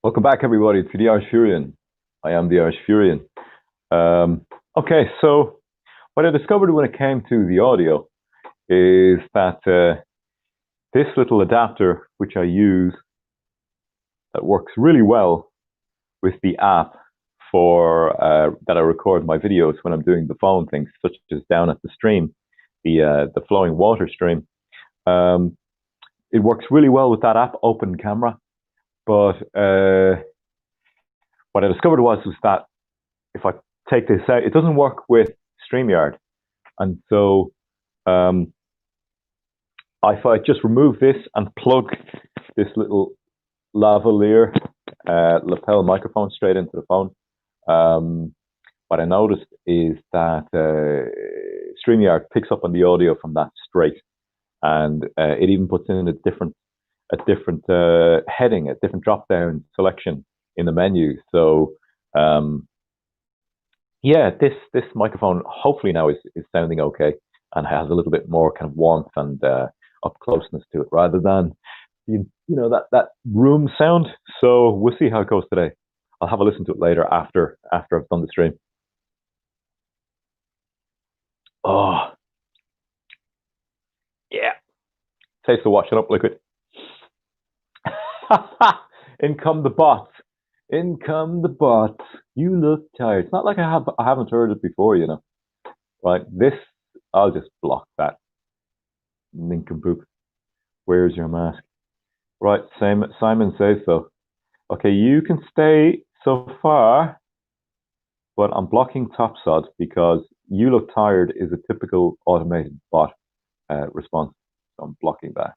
Welcome back, everybody, to the Irish Furian. I am the Irish Furian. Okay, so what I discovered when it came to the audio is that this little adapter, which I use, that works really well with the app for that I record my videos when I'm doing the phone things, such as down at the stream, the flowing water stream. It works really well with that app, Open Camera. But what I discovered was that if I take this out, it doesn't work with StreamYard. And so if I just remove this and plug this little lavalier lapel microphone straight into the phone, what I noticed is that StreamYard picks up on the audio from that straight, and it even puts in a different heading, a different drop-down selection in the menu. So yeah, this microphone hopefully now is sounding okay and has a little bit more kind of warmth and up closeness to it rather than that room sound. So we'll see how it goes today. I'll have a listen to it later after I've done the stream. Oh yeah, taste of washing up liquid. In come the bots. In come the bots. You look tired. It's not like I haven't heard it before, you know. Right, this, I'll just block that nincompoop. Where's your mask? Right, Simon says so. Okay, you can stay so far, but I'm blocking Topsod because you look tired is a typical automated bot response. So I'm blocking that.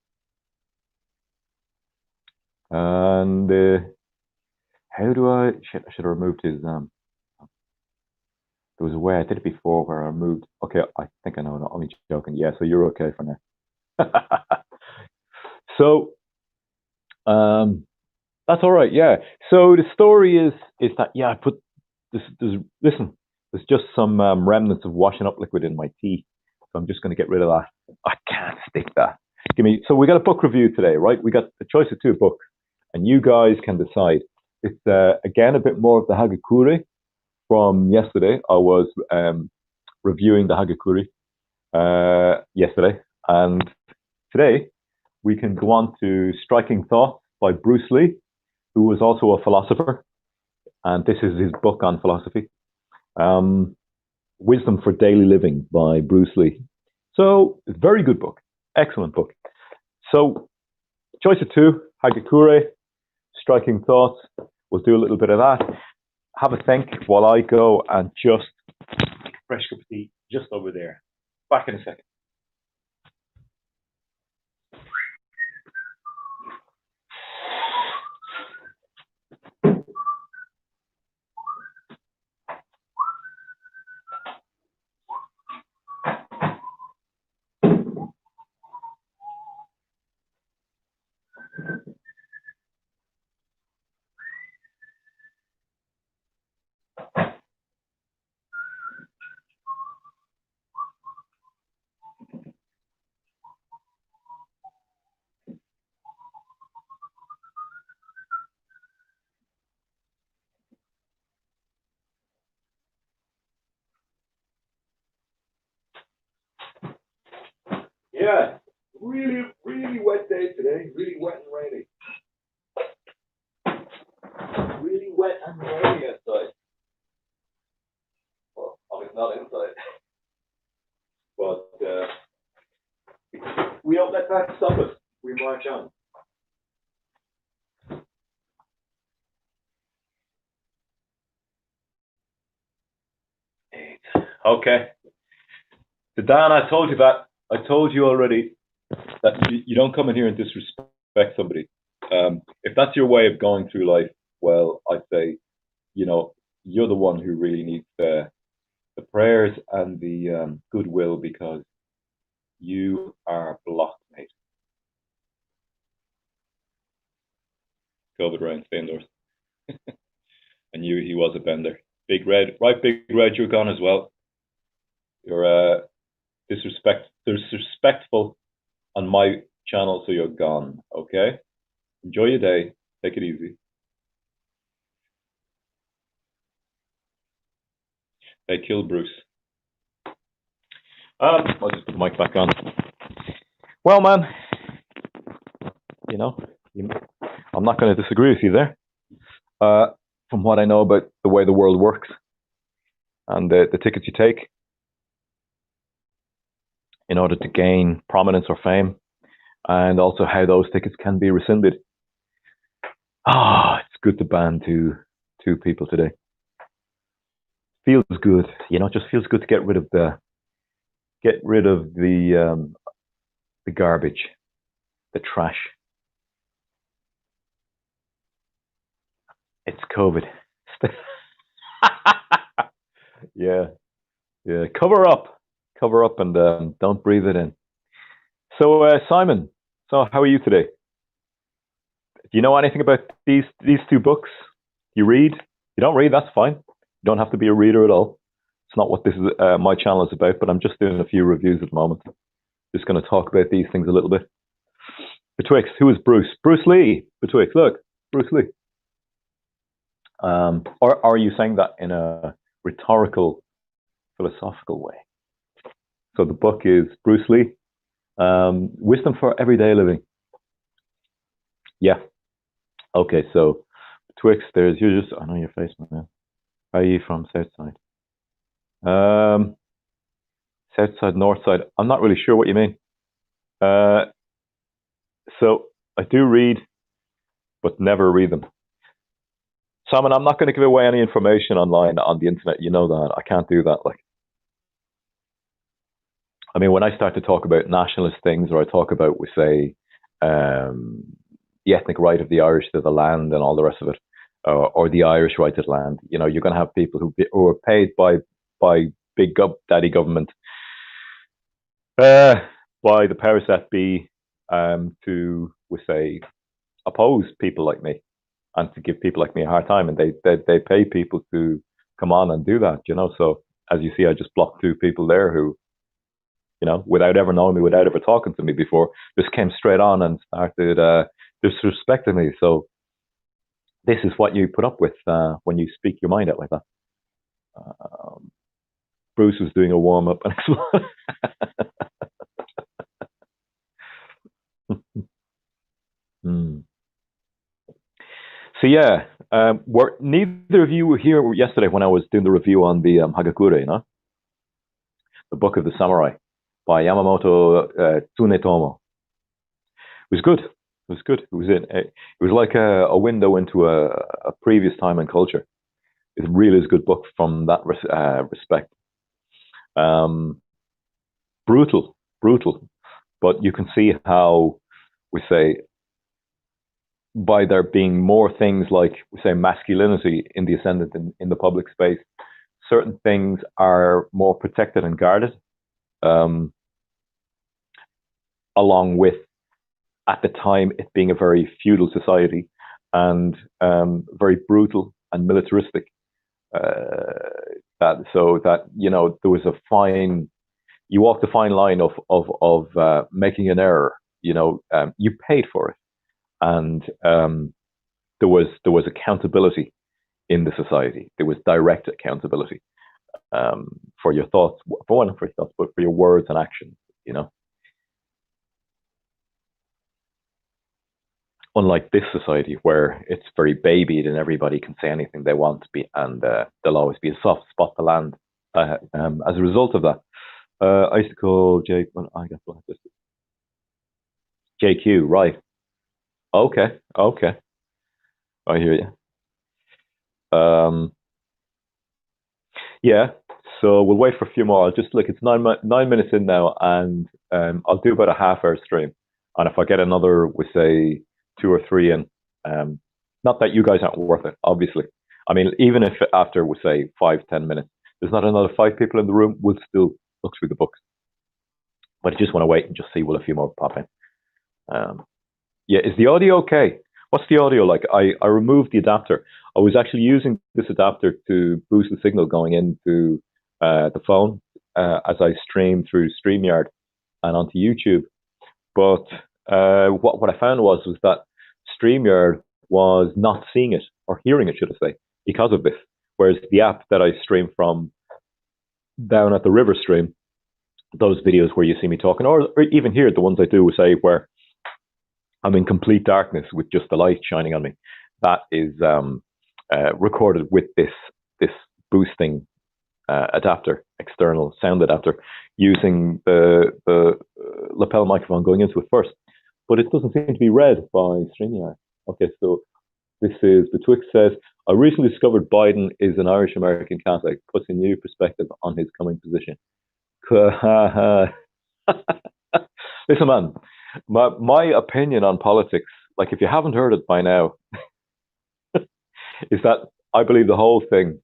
And how do I? Shit, I should have removed his. There was a way I did it before where I removed. Okay, I think I know. I'm only joking. Yeah, so you're okay for now. So, that's all right. Yeah. So the story is that I put this. Listen, there's just some remnants of washing up liquid in my tea, so I'm just going to get rid of that. I can't stick that. So we got a book review today, right? We got a choice of two books, and you guys can decide. It's again a bit more of the Hagakure from yesterday. I was reviewing the Hagakure yesterday, and today we can go on to Striking Thoughts by Bruce Lee, who was also a philosopher, and this is his book on philosophy. Wisdom for Daily Living by Bruce Lee. So, very good book, excellent book. So, choice of two, Hagakure, Striking Thoughts. We'll do a little bit of that. Have a think while I go and just fresh cup of tea just over there. Back in a second. Yeah, really, really wet day today. Really wet and rainy. Really wet and rainy outside. Well, obviously not inside. But we don't let that stop us. We march on. Okay. So Dan, I told you that. I told you already that you don't come in here and disrespect somebody. If that's your way of going through life, well, I'd say, you're the one who really needs the prayers and the goodwill because you are blocked, mate. COVID round, stay indoors. I knew he was a bender. Big Red, right? Big Red, you're gone as well. You're disrespectful on my channel, so you're gone. Okay. Enjoy your day. Take it easy. They killed Bruce. I'll just put the mic back on. Well, man, you know, I'm not going to disagree with you there. From what I know about the way the world works and the tickets you take in order to gain prominence or fame, and also how those tickets can be rescinded. It's good to ban two people today. Feels good, it just feels good to get rid of the garbage, the trash. It's COVID. yeah. Cover up, and don't breathe it in. So, Simon, so how are you today? Do you know anything about these two books? You read? You don't read? That's fine. You don't have to be a reader at all. It's not what this is. My channel is about. But I'm just doing a few reviews at the moment. Just going to talk about these things a little bit. Betwixt, who is Bruce? Bruce Lee. Betwixt, look, Bruce Lee. Or are you saying that in a rhetorical, philosophical way? So the book is Bruce Lee, Wisdom for Everyday Living. Yeah. Okay, so Betwixt, you're just, I know your face, man. Are you from Southside? Southside, Northside. I'm not really sure what you mean. So I do read, but never read them. Simon, I'm not going to give away any information online on the internet. You know that. I can't do that. I mean, when I start to talk about nationalist things, or I talk about, we say, the ethnic right of the Irish to the land and all the rest of it, or the Irish right to the land, you're going to have people who are paid by big daddy government, by the powers that be, to, we say, oppose people like me and to give people like me a hard time, and they pay people to come on and do that. So as you see, I just blocked two people there who, without ever knowing me, without ever talking to me before, just came straight on and started disrespecting me. So this is what you put up with when you speak your mind out like that. Bruce was doing a warm up. So yeah, neither of you were here yesterday when I was doing the review on the Hagakure, the Book of the Samurai by Yamamoto Tsunetomo. It was good. It was good. It was like a window into a previous time and culture. It really is a good book from that respect. Brutal, but you can see how, we say, by there being more things like, we say, masculinity in the ascendant in the public space, certain things are more protected and guarded, along with, at the time, it being a very feudal society and very brutal and militaristic. There was you walked a fine line of making an error. You paid for it, and there was accountability in the society. There was direct accountability for your thoughts, for your thoughts, but for your words and actions. Unlike this society where it's very babied and everybody can say anything they want to be, and there'll always be a soft spot to land as a result of that. I used to call Jake. I got blacklisted. JQ, right? Okay. I hear you. Yeah. So we'll wait for a few more. I'll just look. It's 9 minutes in now, and I'll do about a half-hour stream. And if I get another, we say, 2 or 3 in, not that you guys aren't worth it, obviously. I mean, even if after, we say, 5-10 minutes, there's not another 5 people in the room, we'll still look through the books. But I just want to wait and just see will a few more pop in. Yeah, is the audio okay? What's the audio like? I removed the adapter. I was actually using this adapter to boost the signal going into the phone as I stream through StreamYard and onto YouTube. But what I found was that StreamYard was not seeing it, or hearing it, should I say, because of this. Whereas the app that I stream from down at the river stream, those videos where you see me talking, or even here, the ones I do say where I'm in complete darkness with just the light shining on me, that is recorded with this boosting adapter, external sound adapter, using the lapel microphone going into it first. But it doesn't seem to be read by StreamYard. Okay, so this is, Betwixt says, I recently discovered Biden is an Irish-American Catholic, puts a new perspective on his coming position. Listen, man, my opinion on politics, like if you haven't heard it by now, is that I believe the whole thing,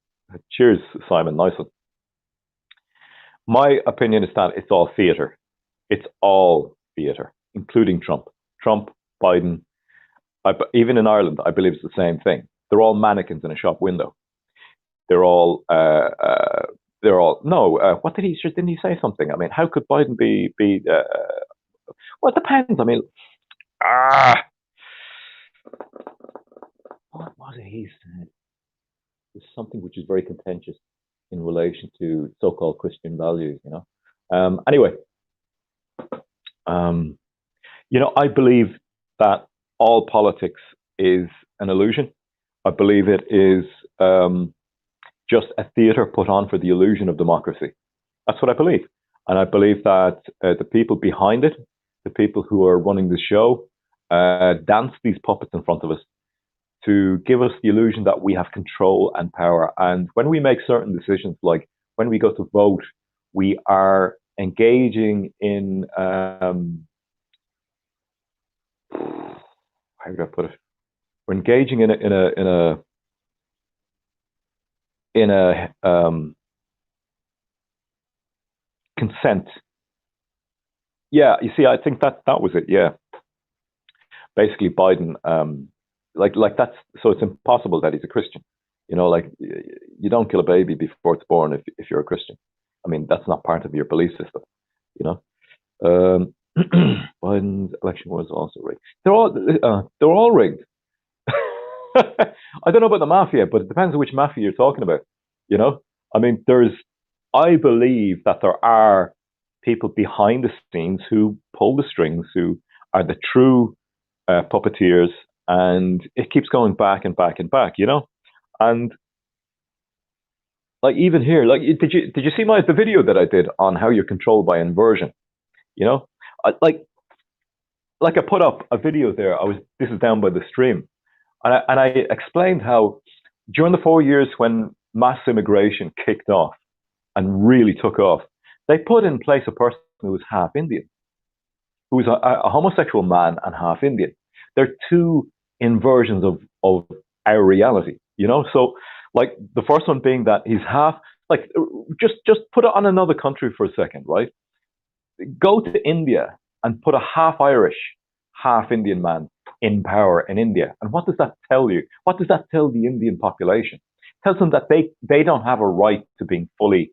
cheers, Simon, nice one. My opinion is that it's all theatre. It's all theatre, including Trump. Trump, Biden, even in Ireland, I believe it's the same thing. They're all mannequins in a shop window. They're all, no, what did he, didn't he say something? I mean, how could Biden be well, it depends. I mean, what was it he said? There's something which is very contentious in relation to so-called Christian values, you know. Anyway, you know, I believe that all politics is an illusion. I believe it is just a theatre put on for the illusion of democracy. That's what I believe. And I believe that the people behind it, the people who are running the show, dance these puppets in front of us to give us the illusion that we have control and power. And when we make certain decisions, like when we go to vote, we are engaging in, how do I put it? We're engaging in a consent. Yeah, you see, I think that was it. Yeah, basically Biden, like that's, so it's impossible that he's a Christian. You know, like you don't kill a baby before it's born if you're a Christian. I mean, that's not part of your belief system. You know, Biden's election was also rigged. They're all rigged. I don't know about the mafia, but it depends on which mafia you're talking about. You know, I mean, I believe that there are people behind the scenes who pull the strings, who are the true puppeteers, and it keeps going back and back and back, you know. And like even here, like did you see the video that I did on how you're controlled by inversion? You know, like I put up a video there. This is down by the stream, and I explained how during the 4 years when mass immigration kicked off and really took off, they put in place a person who was half Indian, who was a homosexual man and half Indian. They're two inversions of our reality, you know? So, like, the first one being that he's half, like, just put it on another country for a second, right? Go to India and put a half Irish, half Indian man in power in India. And what does that tell you? What does that tell the Indian population? It tells them that they don't have a right to being fully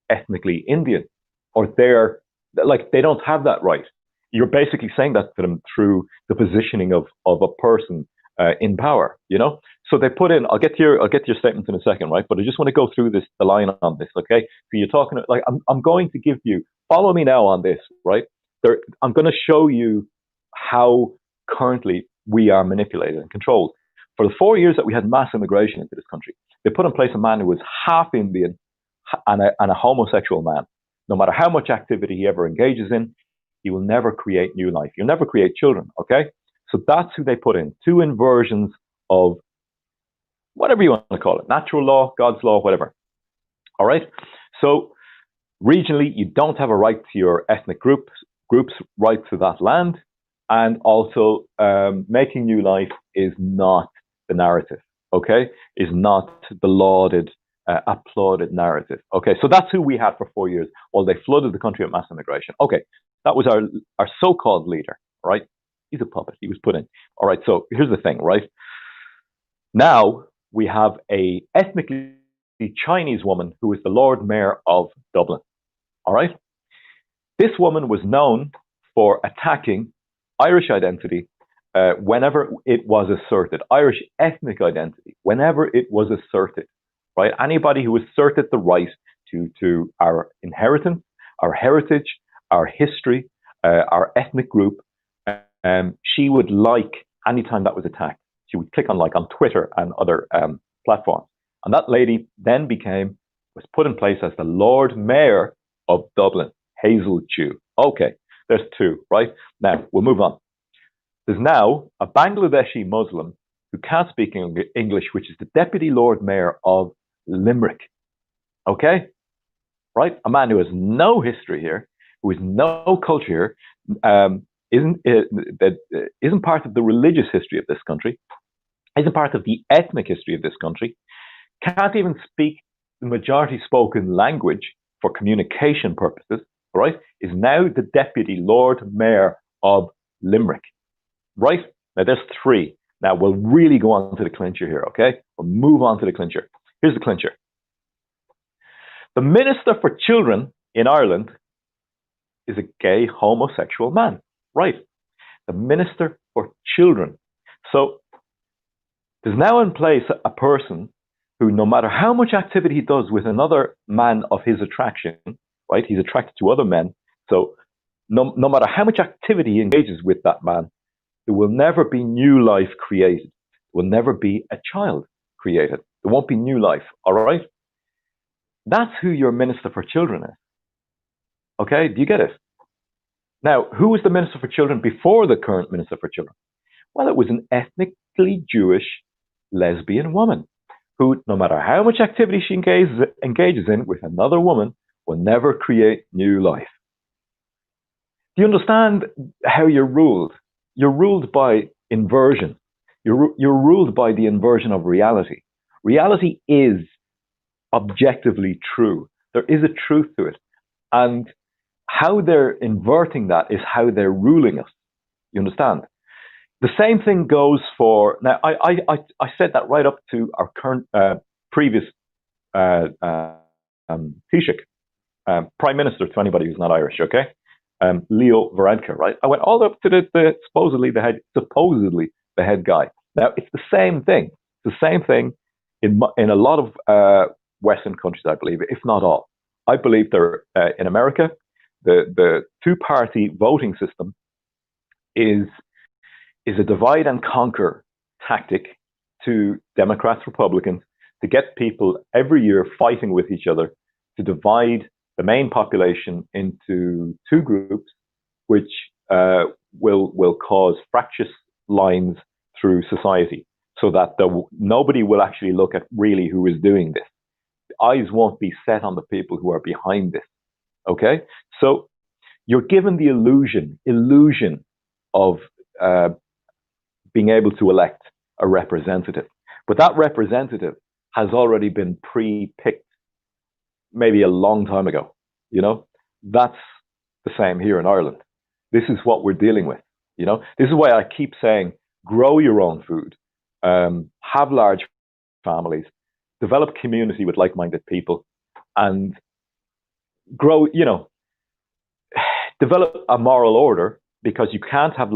ethnically Indian, or they don't have that right. You're basically saying that to them through the positioning of a person in power, you know? So they put in, I'll get to your statements in a second, right? But I just want to go through the line on this, okay? So you're talking, like, I'm going to give you, follow me now on this, right? I'm going to show you how currently we are manipulated and controlled. For the 4 years that we had mass immigration into this country, they put in place a man who was half Indian and a homosexual man. No matter how much activity he ever engages in, he will never create new life. He'll never create children, okay? So that's who they put in. Two inversions of whatever you want to call it, natural law, God's law, whatever. All right? So regionally, you don't have a right to your ethnic group's right to that land. And also, making new life is not the narrative, okay? Is not the lauded, applauded narrative. Okay, so that's who we had for 4 years while they flooded the country with mass immigration. Okay, that was our so-called leader, right? He's a puppet. He was put in. All right, so here's the thing, right? Now we have a ethnically Chinese woman who is the Lord Mayor of Dublin. All right? This woman was known for attacking Irish identity whenever it was asserted, Irish ethnic identity, whenever it was asserted, right? Anybody who asserted the right to our inheritance, our heritage, our history, our ethnic group. She would like anytime that was attacked. She would click on like on Twitter and other platforms. And that lady then was put in place as the Lord Mayor of Dublin, Hazel Chu. Okay, there's two, right? Now, we'll move on. There's now a Bangladeshi Muslim who can't speak English, which is the Deputy Lord Mayor of Limerick. Okay? Right? A man who has no history here, who has no culture here, isn't part of the religious history of this country, isn't part of the ethnic history of this country, can't even speak the majority spoken language for communication purposes, right? Is now the Deputy Lord Mayor of Limerick. Right? Now there's three. Now we'll really go on to the clincher here, okay? We'll move on to the clincher. Here's the clincher. The Minister for Children in Ireland is a gay homosexual man. Right. The Minister for Children. So there's now in place a person who, no matter how much activity he does with another man of his attraction, right? He's attracted to other men. So no matter how much activity he engages with that man, there will never be new life created. There will never be a child created. There won't be new life. All right? That's who your Minister for Children is. Okay? Do you get it? Now, who was the Minister for Children before the current Minister for Children? Well, it was an ethnically Jewish lesbian woman who, no matter how much activity she engages in with another woman, will never create new life. Do you understand how you're ruled? You're ruled by inversion. You're ruled by the inversion of reality. Reality is objectively true. There is a truth to it. And how they're inverting that is how they're ruling us. You understand? The same thing goes for, now I said that right up to our current, previous Taoiseach, Prime Minister, to anybody who's not Irish, okay? Leo Varadkar, right? I went all the way up to the supposedly the head guy. Now, it's the same thing. It's the same thing in a lot of Western countries, I believe, if not all. I believe there in America, the two-party voting system is a divide and conquer tactic to Democrats, Republicans, to get people every year fighting with each other to divide the main population into two groups, which will cause fractious lines through society, so that nobody will actually look at really who is doing this. The eyes won't be set on the people who are behind this. Okay, so you're given the illusion of being able to elect a representative, but that representative has already been pre-picked maybe a long time ago. You know, that's the same here in Ireland. This is what we're dealing with. You know, this is why I keep saying, grow your own food, have large families, develop community with like-minded people, and grow, you know, develop a moral order, because you can't have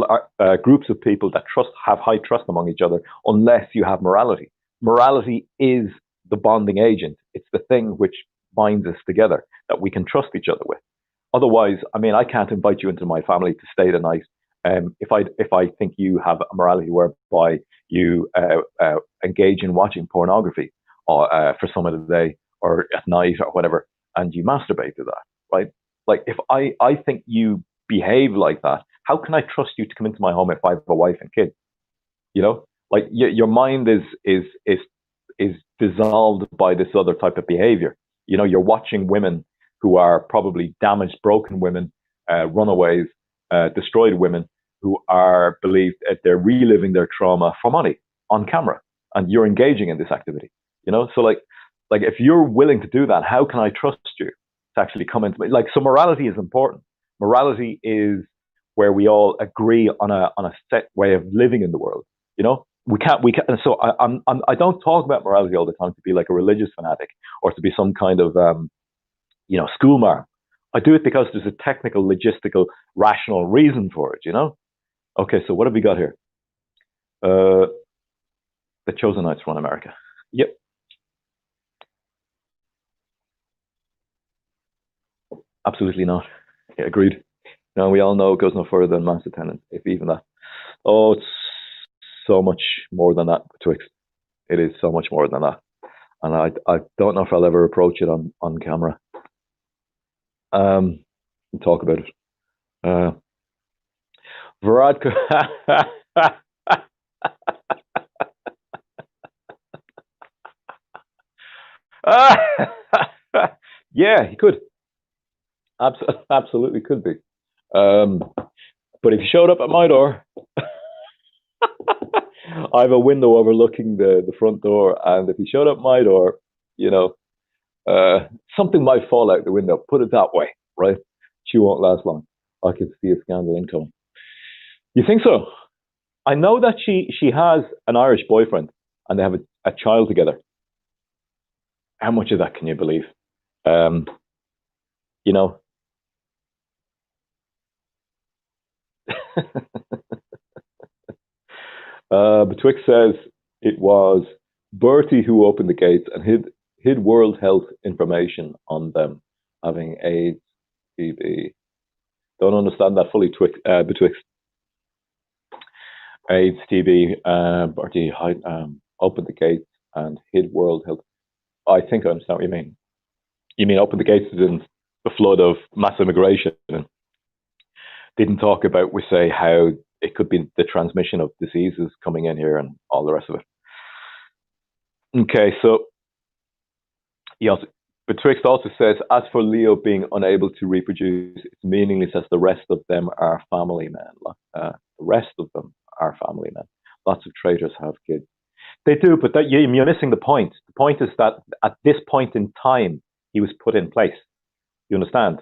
groups of people that have high trust among each other unless you have morality. Morality is the bonding agent. It's the thing which binds us together, that we can trust each other with. Otherwise, I mean, I can't invite you into my family to stay the night if I think you have a morality whereby you engage in watching pornography for some of the day or at night or whatever, and you masturbate to that, right? Like, if I think you behave like that, how can I trust you to come into my home if I have a wife and kids? You know, like your mind is dissolved by this other type of behavior. You know, you're watching women who are probably damaged, broken women, runaways, destroyed women who are believed that they're reliving their trauma for money on camera, and you're engaging in this activity. You know, so like if you're willing to do that, how can I trust you to actually come into me? Like, so morality is important. Morality is where we all agree on a set way of living in the world. You know, we can't. So I don't talk about morality all the time to be like a religious fanatic or to be some kind of you know, schoolmarm. I do it because there's a technical, logistical, rational reason for it. You know. Okay, so what have we got here? The Chosen Knights run America. Yep. Absolutely not. Yeah, agreed. Now we all know it goes no further than mass attendance, if even that. Oh, it's so much more than that, Twix. It is so much more than that. And I don't know if I'll ever approach it on camera. And talk about it. Virat. Yeah, he could. Absolutely could be. But if you showed up at my door, I have a window overlooking the front door, and if you showed up at my door, you know, something might fall out the window. Put it that way, right? She won't last long. I could see a scandal incoming. You think so? I know that she has an Irish boyfriend, and they have a child together. How much of that can you believe? Um, you know. Betwixt says it was Bertie who opened the gates and hid World Health information on them having AIDS, TB. Don't understand that fully. Betwixt AIDS, TB. Bertie opened the gates and hid World Health. I think I understand what you mean. You mean open the gates in the flood of mass immigration? Didn't talk about, we say, how it could be the transmission of diseases coming in here and all the rest of it. Okay, so Betwixt also says, as for Leo being unable to reproduce, it's meaningless as the rest of them are family men. The rest of them are family men. Lots of traitors have kids. They do, but you're missing the point. The point is that at this point in time, he was put in place. You understand?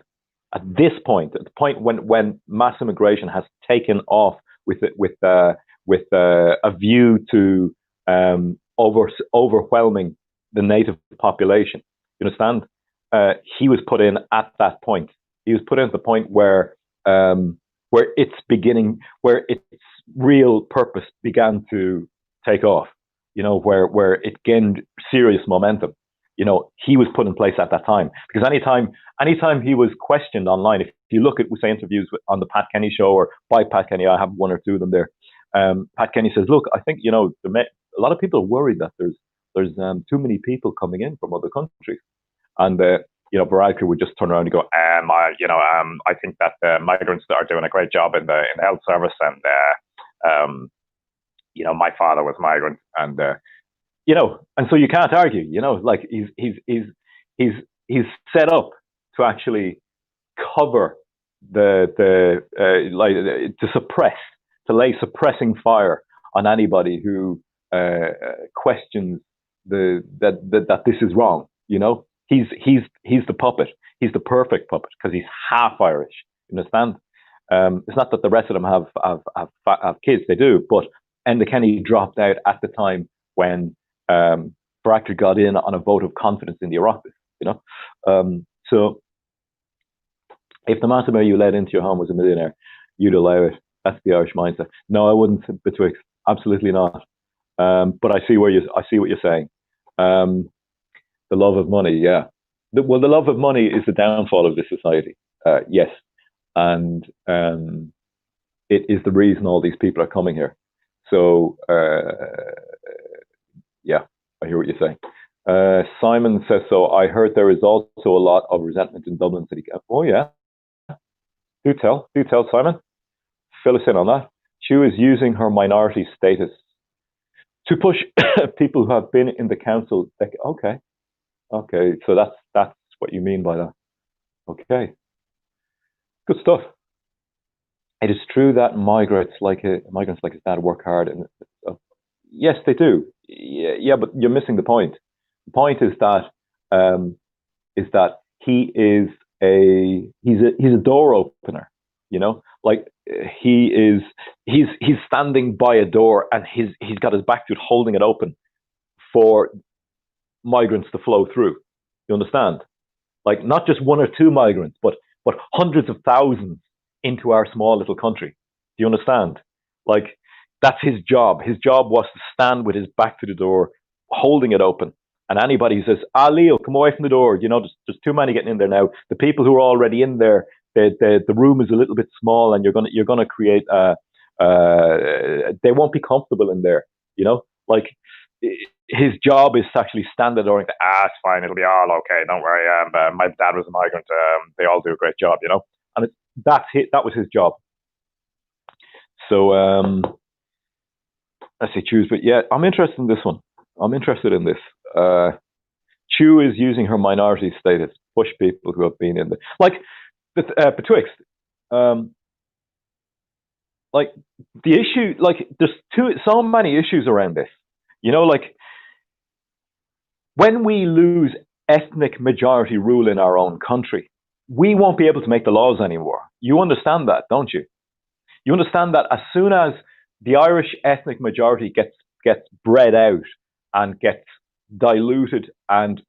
At this point, at the point when mass immigration has taken off with a view to overwhelming the native population, you understand? He was put in at that point. He was put in at the point where its beginning, where its real purpose began to take off. You know, where it gained serious momentum. You know, he was put in place at that time, because anytime he was questioned online, if you look at, we say, interviews on the Pat Kenny show or by Pat Kenny, I have one or two of them there. Pat Kenny says, look, I think, you know, a lot of people are worried that there's too many people coming in from other countries. And, you know, Varadkar would just turn around and go, I think that migrants are doing a great job in the health service. And, you know, my father was migrant. And, you know, and so you can't argue, you know, like he's set up to actually cover to lay suppressing fire on anybody who questions that this is wrong. You know, he's the puppet. He's the perfect puppet because he's half Irish. You understand? It's not that the rest of them have kids; they do. But Enda Kenny dropped out at the time when Varadkar got in on a vote of confidence in the Oireachtas. You know, so if the Massimo you let into your home was a millionaire, you'd allow it. That's the Irish mindset. No, I wouldn't. Betwixt, absolutely not. But I see what you're saying. The love of money, yeah. The love of money is the downfall of this society. Yes, and it is the reason all these people are coming here. So, yeah, I hear what you're saying. Simon says so. I heard there is also a lot of resentment in Dublin City. Oh yeah, do tell, Simon. Fill us in on that. She was using her minority status to push people who have been in the council. Okay, so that's what you mean by that. Okay, good stuff. It is true that migrants like his dad work hard, and yes, they do. Yeah, but you're missing the point. The point is that he's a door opener. You know, like he's standing by a door and he's got his back to it, holding it open for migrants to flow through. You understand? Like not just one or two migrants, but hundreds of thousands into our small little country. Do you understand? Like that's his job. His job was to stand with his back to the door, holding it open And anybody who says, Leo, come away from the door, there's too many getting in there now. The people who are already in there, the room is a little bit small, and you're gonna create they won't be comfortable in there. Like his job is to actually stand at the door and say, it's fine, it'll be all okay, don't worry. My dad was a migrant. They all do a great job, and that was his job. So let's say choose, but yeah, I'm interested in this one. I'm interested in this. Chu is using her minority status to push people who have been in the betwixt. Like the issue, like there's so many issues around this. Like when we lose ethnic majority rule in our own country, we won't be able to make the laws anymore. You understand that, don't you? You understand that as soon as the Irish ethnic majority gets bred out and gets diluted and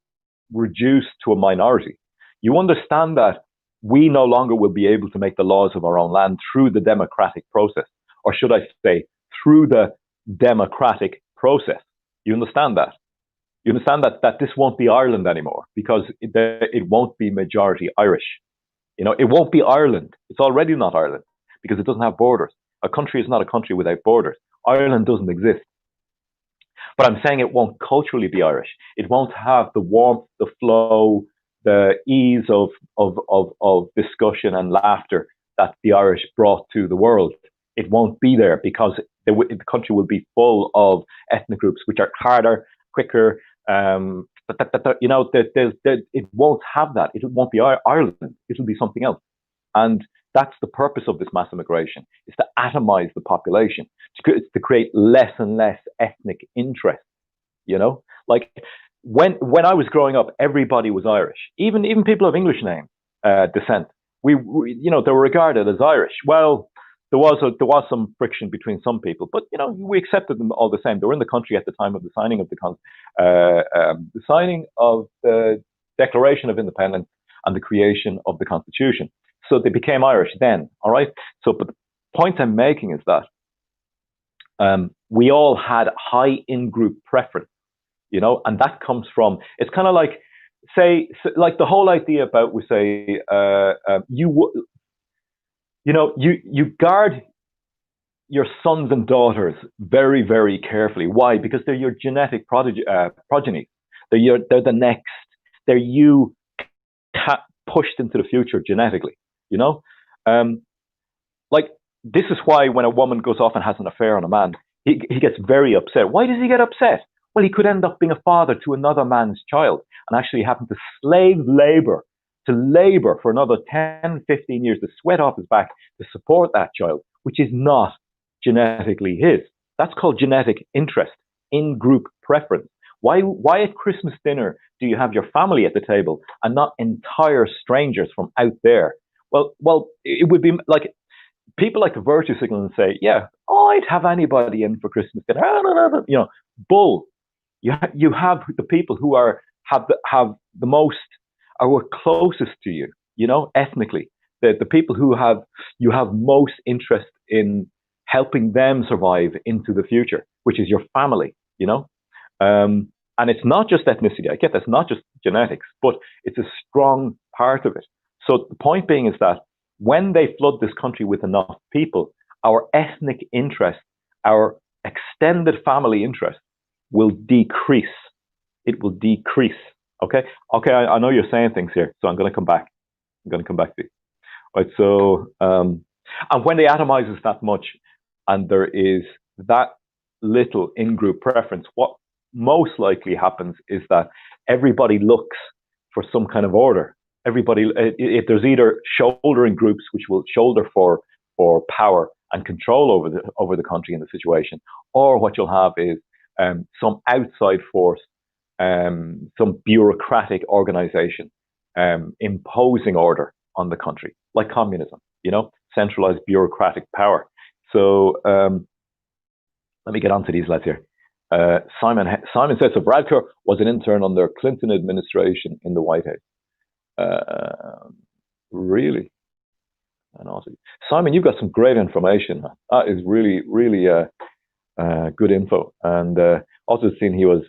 reduced to a minority, you understand that we no longer will be able to make the laws of our own land through the democratic process, or should I say, through the democratic process. You understand that? You understand that this won't be Ireland anymore, because it won't be majority Irish. It won't be Ireland. It's already not Ireland, because it doesn't have borders. A country is not a country without borders. Ireland doesn't exist. But I'm saying it won't culturally be Irish. It won't have the warmth, the flow, the ease of discussion and laughter that the Irish brought to the world. It won't be there, because the country will be full of ethnic groups which are harder, quicker. It won't have that. It won't be Ireland. It'll be something else. And that's the purpose of this mass immigration, is to atomize the population, to create less and less ethnic interest. Like when I was growing up, everybody was Irish, even people of English name descent. We they were regarded as Irish. Well, there was some friction between some people, but we accepted them all the same. They were in the country at the time of the signing of the Declaration of Independence and the creation of the Constitution. So they became Irish then, all right? So, but the point I'm making is that we all had high in-group preference, and that comes from, it's kind of like, say, like the whole idea about, we say, you guard your sons and daughters very, very carefully. Why? Because they're your genetic progeny. They're the next. They're you pushed into the future genetically. Like this is why when a woman goes off and has an affair on a man, he gets very upset. Why does he get upset? Well, he could end up being a father to another man's child and actually having to labor for another 10, 15 years, to sweat off his back to support that child, which is not genetically his. That's called genetic interest, in-group preference. Why at Christmas dinner do you have your family at the table and not entire strangers from out there? Well, it would be like people like to virtue signal and say, yeah, I'd have anybody in for Christmas dinner. Bull. You have the people who have the most, are closest to you, ethnically. The people who you have most interest in helping them survive into the future, which is your family, and it's not just ethnicity. I get that's not just genetics, but it's a strong part of it. So the point being is that when they flood this country with enough people, our ethnic interest, our extended family interest will decrease. It will decrease. Okay. I know you're saying things here, so I'm going to come back. To you. Right. So, and when they atomize us that much, and there is that little in-group preference, what most likely happens is that everybody looks for some kind of order. Everybody, if there's either shouldering groups which will shoulder for power and control over the country and the situation, or what you'll have is some outside force, some bureaucratic organization imposing order on the country, like communism, centralized bureaucratic power. So let me get on to these lads here. Simon says, so Bradker was an intern under Clinton administration in the White House. Really? And also, Simon, you've got some great information. That is really, really good info. And also seen he was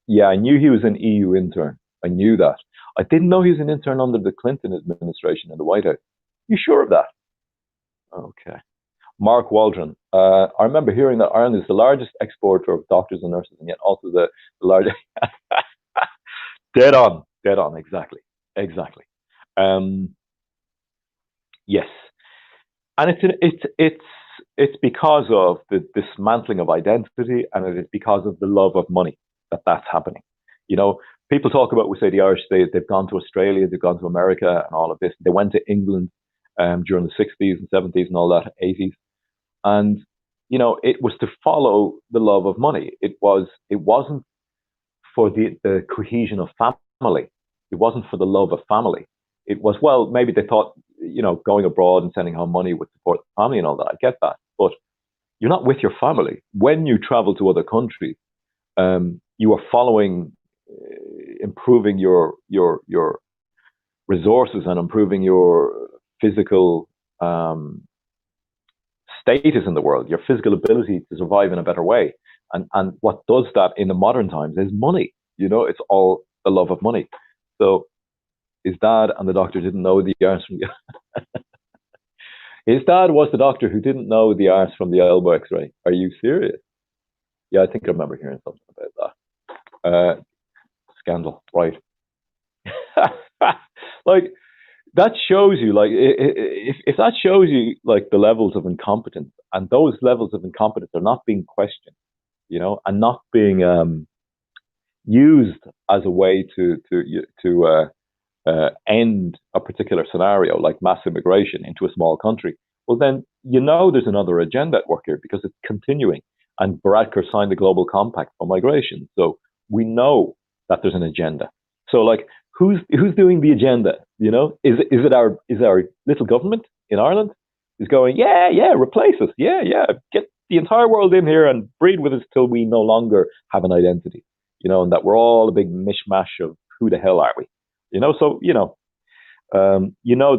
Yeah, I knew he was an EU intern. I knew that. I didn't know he was an intern under the Clinton administration in the White House. You sure of that? Okay. Mark Waldron. I remember hearing that Ireland is the largest exporter of doctors and nurses, and yet also the largest. Dead on, exactly, exactly. Um, yes, and it's because of the dismantling of identity, and it is because of the love of money that that's happening. You know, people talk about, we say the Irish, they've gone to Australia, they've gone to America, and all of this. They went to England during the 60s and 70s and all that, 80s, and it was to follow the love of money. It wasn't for the cohesion of family. It wasn't for the love of family. It was, well, maybe they thought, going abroad and sending home money would support the family and all that. I get that. But you're not with your family. When you travel to other countries, you are following, improving your resources and improving your physical status in the world, your physical ability to survive in a better way. And what does that in the modern times is money. It's all the love of money. So his dad and the doctor didn't know the arse from the his dad was the doctor who didn't know the arse from the elbow X-ray. Are you serious? Yeah, I think I remember hearing something about that. Scandal, right? Like, that shows you, like, if that shows you, like, the levels of incompetence, and those levels of incompetence are not being questioned, and not being used as a way to end a particular scenario like mass immigration into a small country, well, then there's another agenda at work here, because it's continuing. And Varadkar signed the Global Compact for migration, so we know that there's an agenda. So, like, who's doing the agenda? Is it our little government in Ireland who's going, yeah, replace us, yeah, get the entire world in here and breed with us till we no longer have an identity, and that we're all a big mishmash of who the hell are we, so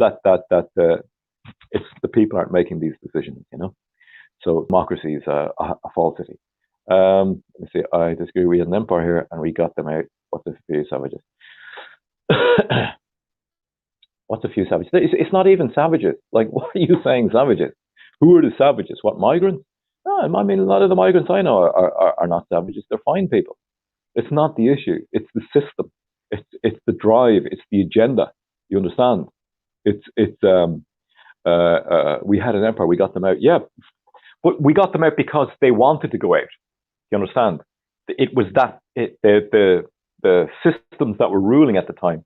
that it's the people aren't making these decisions, so democracy is a falsity. Let me see. I disagree. We had an empire here, and we got them out. What's a few savages? What's a few savages? It's not even savages. Like, what are you saying, savages? Who are the savages? What, migrants? No, I mean, a lot of the migrants I know are not savages. They're fine people. It's not the issue. It's the system. It's the drive. It's the agenda. You understand? We had an empire. We got them out. Yeah, but we got them out because they wanted to go out. You understand? It was that the systems that were ruling at the time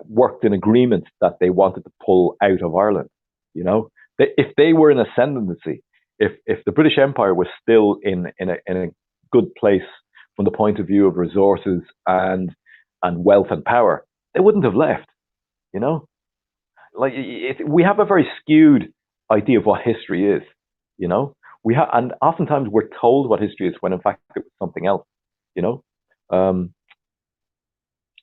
worked in agreement that they wanted to pull out of Ireland. If they were in ascendancy, if the British Empire was still in a good place from the point of view of resources and wealth and power, they wouldn't have left. Like, we have a very skewed idea of what history is. And oftentimes we're told what history is when in fact it was something else.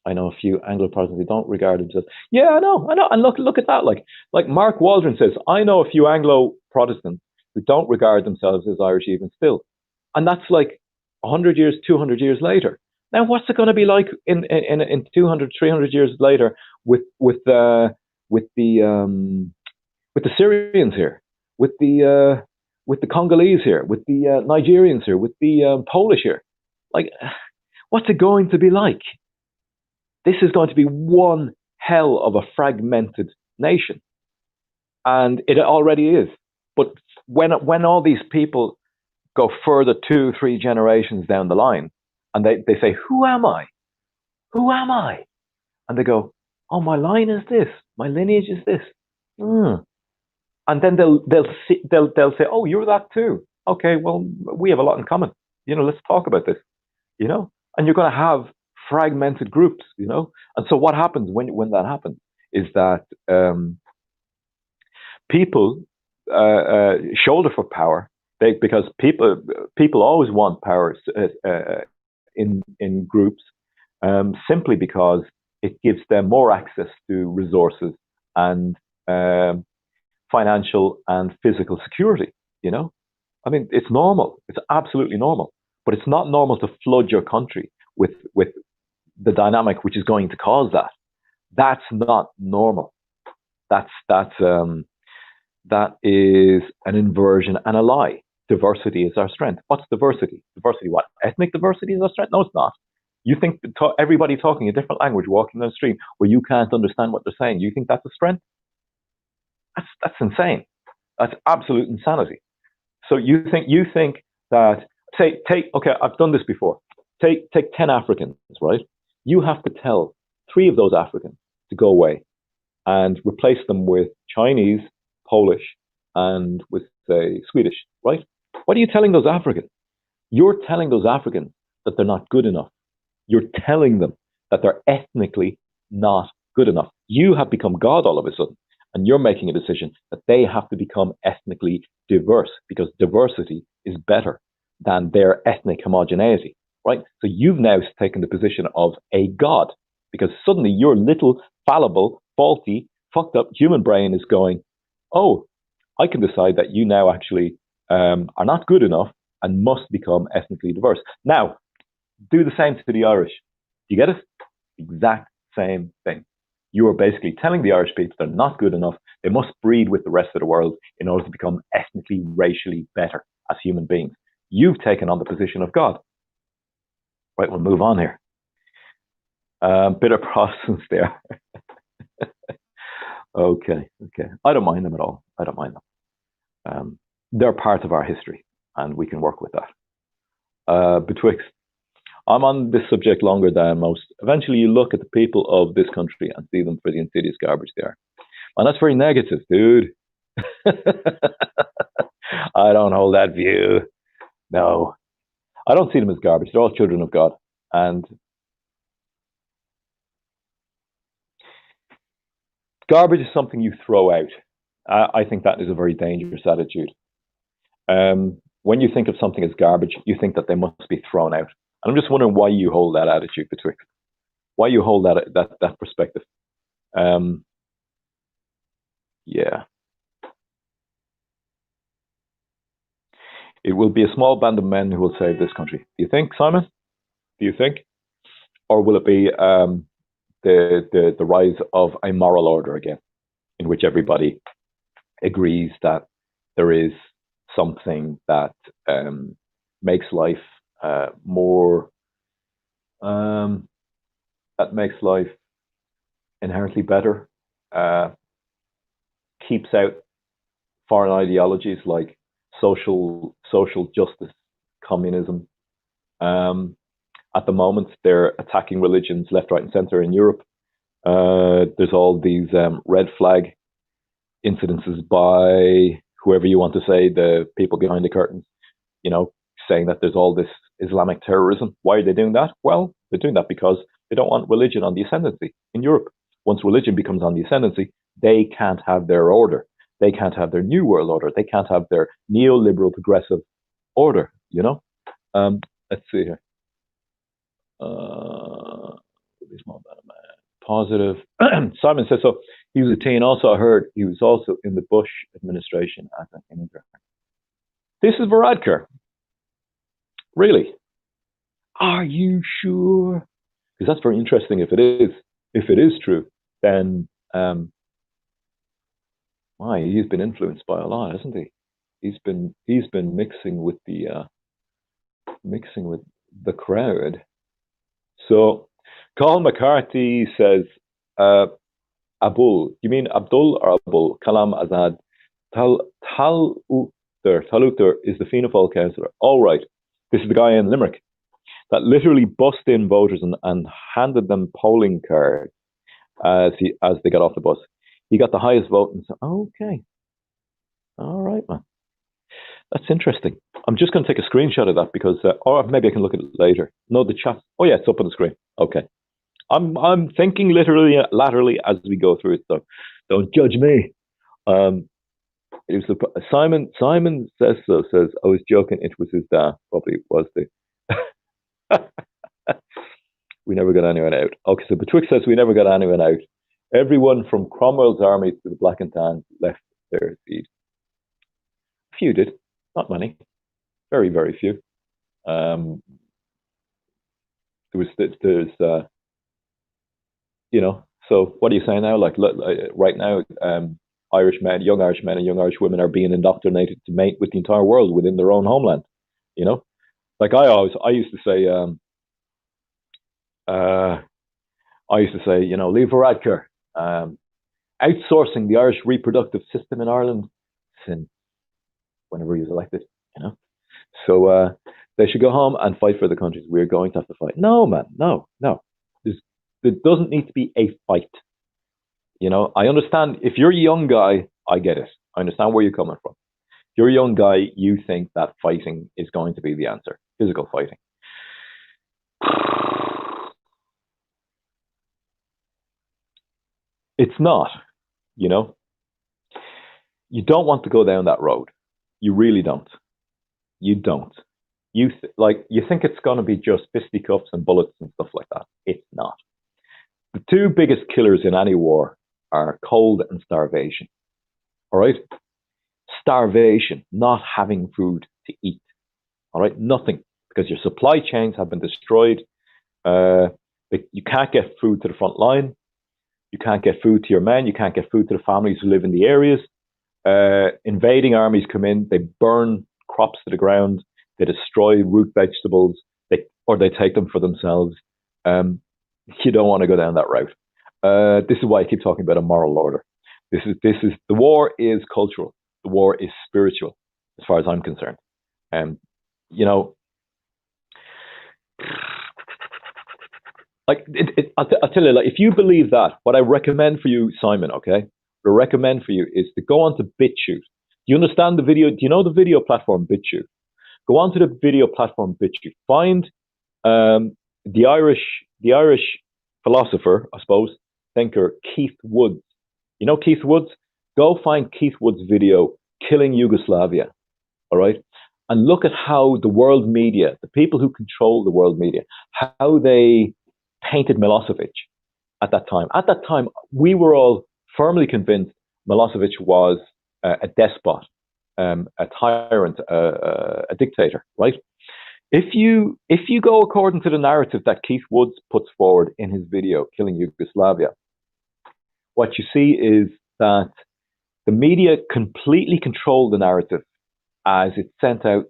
I know a few Anglo-Protestants who don't regard themselves. Yeah, I know. And look at that. Like Mark Waldron says, I know a few Anglo-Protestants who don't regard themselves as Irish even still, and that's like 100 years, 200 years later. Now, what's it going to be like in 200, 300 years later with the Syrians here, with the Congolese here, with the Nigerians here, with the Polish here? Like, what's it going to be like? This is going to be one hell of a fragmented nation, and it already is. But when all these people go further 2-3 generations down the line, and they say, "Who am I? Who am I?" and they go, "Oh, my line is this. My lineage is this." And then they'll say, "Oh, you're that too. Okay, well, we have a lot in common. Let's talk about this." And you're going to have fragmented groups. And so what happens when that happens is that people shoulder for power, because people always want power in groups, simply because it gives them more access to resources and financial and physical security. I mean, it's normal. It's absolutely normal. But it's not normal to flood your country with the dynamic which is going to cause that. That's not normal. That is an inversion and a lie. Diversity is our strength. What's diversity? Diversity, what? Ethnic diversity is our strength? No, it's not. You think everybody talking a different language, walking down the street, where you can't understand what they're saying, you think that's a strength? That's insane. That's absolute insanity. So you think that, say, okay, I've done this before. Take 10 Africans, right? You have to tell 3 of those Africans to go away and replace them with Chinese, Polish, and with, say, Swedish, right? What are you telling those Africans? You're telling those Africans that they're not good enough. You're telling them that they're ethnically not good enough. You have become God all of a sudden, and you're making a decision that they have to become ethnically diverse because diversity is better than their ethnic homogeneity, right? So you've now taken the position of a God because suddenly your little fallible, faulty, fucked up human brain is going, oh, I can decide that you now actually are not good enough and must become ethnically diverse. Now, do the same to the Irish. You get it? Exact same thing. You are basically telling the Irish people they're not good enough. They must breed with the rest of the world in order to become ethnically, racially better as human beings. You've taken on the position of God. Right, we'll move on here. Bit of Protestants there. Okay. I don't mind them at all. I don't mind them. They're part of our history, and we can work with that. Betwixt, I'm on this subject longer than most. Eventually, you look at the people of this country and see them for the insidious garbage they are. And that's very negative, dude. I don't hold that view. No. I don't see them as garbage. They're all children of God. And garbage is something you throw out. I think that is a very dangerous attitude. When you think of something as garbage, you think that they must be thrown out. And I'm just wondering why you hold that attitude betwixt, why you hold that perspective. Yeah. It will be a small band of men who will save this country. Do you think, Simon? Do you think? Or will it be the rise of a moral order again, in which everybody agrees that there is something that makes life more, that makes life inherently better, keeps out foreign ideologies like social justice, communism. At the moment, they're attacking religions left, right, and center in Europe. There's all these red flag incidences by whoever you want to say, the people behind the curtains, saying that there's all this Islamic terrorism. Why are they doing that? Well, they're doing that because they don't want religion on the ascendancy in Europe. Once religion becomes on the ascendancy, they can't have their order. They can't have their new world order. They can't have their neoliberal progressive order, Let's see here. Positive. Simon says so. He was a teen. Also, I heard he was also in the Bush administration as an immigrant. This is Varadkar. Really? Are you sure? Because that's very interesting. If it is true, then he's been influenced by a lot, hasn't he? He's been mixing with the crowd. So, Colin McCarthy says, Abul. You mean Abdul or Abul? Kalam Azad. Taluther is the Fianna Fáil councillor. All right. This is the guy in Limerick that literally bust in voters and handed them polling cards as they got off the bus. He got the highest vote and said, okay. All right, man. That's interesting. I'm just going to take a screenshot of that because, or maybe I can look at it later. No, the chat. Oh yeah, it's up on the screen. Okay. I'm thinking laterally as we go through it, so don't judge me. It was Simon says so. Says I was joking. It was his dad. Probably was the. We never got anyone out. Okay, so Betwixt says we never got anyone out. Everyone from Cromwell's army to the Black and Tan left their seat. Few did, not many. Very, very few. there's you know. So what are you saying now? Like right now, Irish men, young Irish men, and young Irish women are being indoctrinated to mate with the entire world within their own homeland. You know, like I used to say, uh, you know, Lee Varadkar, outsourcing the Irish reproductive system in Ireland since whenever he was elected. You know, so they should go home and fight for the countries. We're going to have to fight. No, man, no, no. There doesn't need to be a fight. You know, I understand if you're a young guy, I get it. I understand where you're coming from. If you're a young guy, you think that fighting is going to be the answer, physical fighting. It's not, you know. You don't want to go down that road. You really don't. You don't. You think it's going to be just fisticuffs and bullets and stuff like that. It's not. The two biggest killers in any war are cold and starvation. All right? Starvation, not having food to eat. All right? Nothing, because your supply chains have been destroyed. You can't get food to the front line. You can't get food to your men. You can't get food to the families who live in the areas. Invading armies come in. They burn crops to the ground. They destroy root vegetables. Or they take them for themselves. You don't want to go down that route. This is why I keep talking about a moral order. The war is cultural. The war is spiritual, as far as I'm concerned. You know, like I'll tell you, like if you believe that, what I recommend for you, Simon, okay, what I recommend for you is to go on to BitChute. Do you understand the video? Do you know the video platform BitChute? Go on to the video platform BitChute. Find the Irish philosopher, I suppose, thinker, Keith Woods. You know Keith Woods? Go find Keith Woods' video, Killing Yugoslavia, all right? And look at how the world media, the people who control the world media, how they painted Milosevic at that time. At that time, we were all firmly convinced Milosevic was a despot, a tyrant, a dictator, right? If you go according to the narrative that Keith Woods puts forward in his video, Killing Yugoslavia, what you see is that the media completely controlled the narrative as it sent out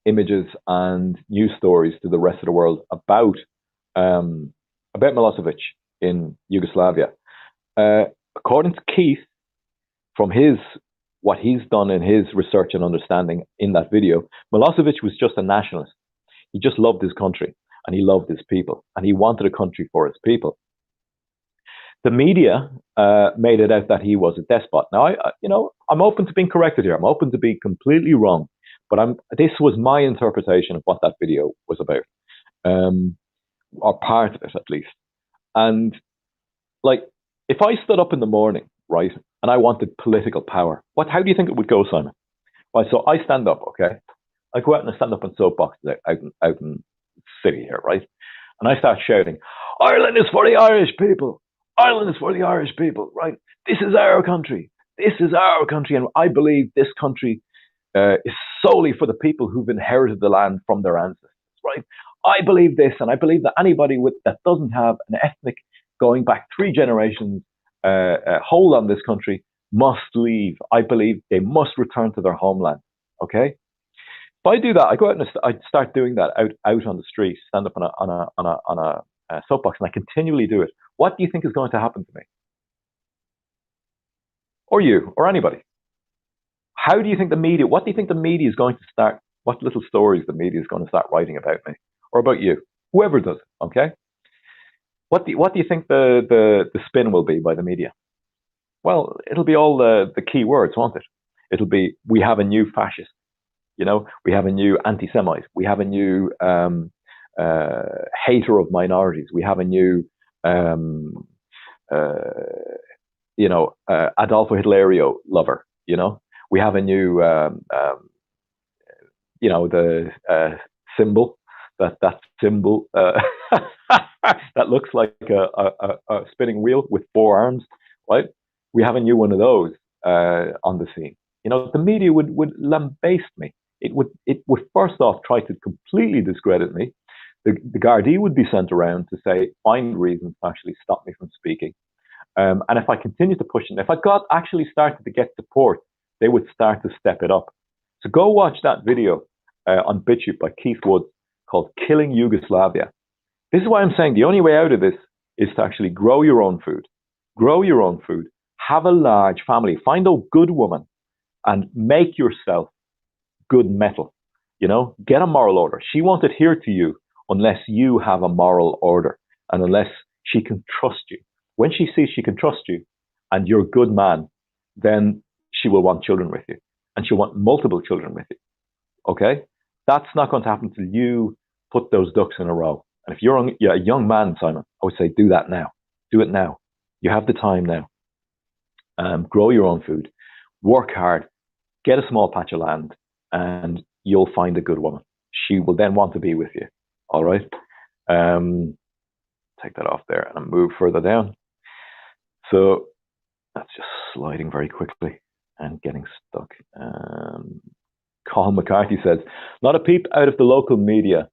images and news stories to the rest of the world about Milosevic in Yugoslavia. According to Keith, from what he's done in his research and understanding in that video, Milosevic was just a nationalist. He just loved his country and he loved his people and he wanted a country for his people. The media made it out that he was a despot. Now, I'm open to being corrected here. I'm open to be completely wrong, but this was my interpretation of what that video was about, or part of it at least. And like, if I stood up in the morning, right, and I wanted political power, how do you think it would go, Simon? Right, so I stand up, okay? I go out and I stand up on soapboxes out in the city here, right? And I start shouting, Ireland is for the Irish people. Ireland is for the Irish people, right? This is our country. This is our country. And I believe this country is solely for the people who've inherited the land from their ancestors, right? I believe this, and I believe that anybody that doesn't have an ethnic going back 3 generations hold on this country must leave. I believe they must return to their homeland, okay? If I do that, I go out and I start doing that out on the street, stand up on a soapbox, and I continually do it. What do you think is going to happen to me? Or you, or anybody? How do you think what do you think the media is going to start, what little stories the media is going to start writing about me? Or about you? Whoever does it, okay? What do you think the spin will be by the media? Well, it'll be all the key words, won't it? It'll be, we have a new fascist, we have a new anti-Semite, we have a new hater of minorities, we have a new Adolfo Hitlerio lover, we have a new the symbol, that symbol that looks like a spinning wheel with 4 arms, right? We have a new one of those on the scene. The media would lambaste me. It would first off try to completely discredit me. The Gardaí would be sent around to say, find reasons to actually stop me from speaking. And if I continued to push it, if I got actually started to get support, they would start to step it up. So go watch that video on BitChute by Keith Woods called Killing Yugoslavia. This is why I'm saying the only way out of this is to actually grow your own food. Grow your own food. Have a large family. Find a good woman and make yourself good metal. You know, get a moral order. She won't adhere to you unless you have a moral order and unless she can trust you. When she sees she can trust you and you're a good man, then she will want children with you and she'll want multiple children with you. Okay? That's not going to happen until you put those ducks in a row. And if you're a young man, Simon, I would say do that now. Do it now. You have the time now. Grow your own food. Work hard. Get a small patch of land and you'll find a good woman. She will then want to be with you. All right? Take that off there and move further down. So that's just sliding very quickly and getting stuck. Colin McCarthy says, not a peep out of the local media.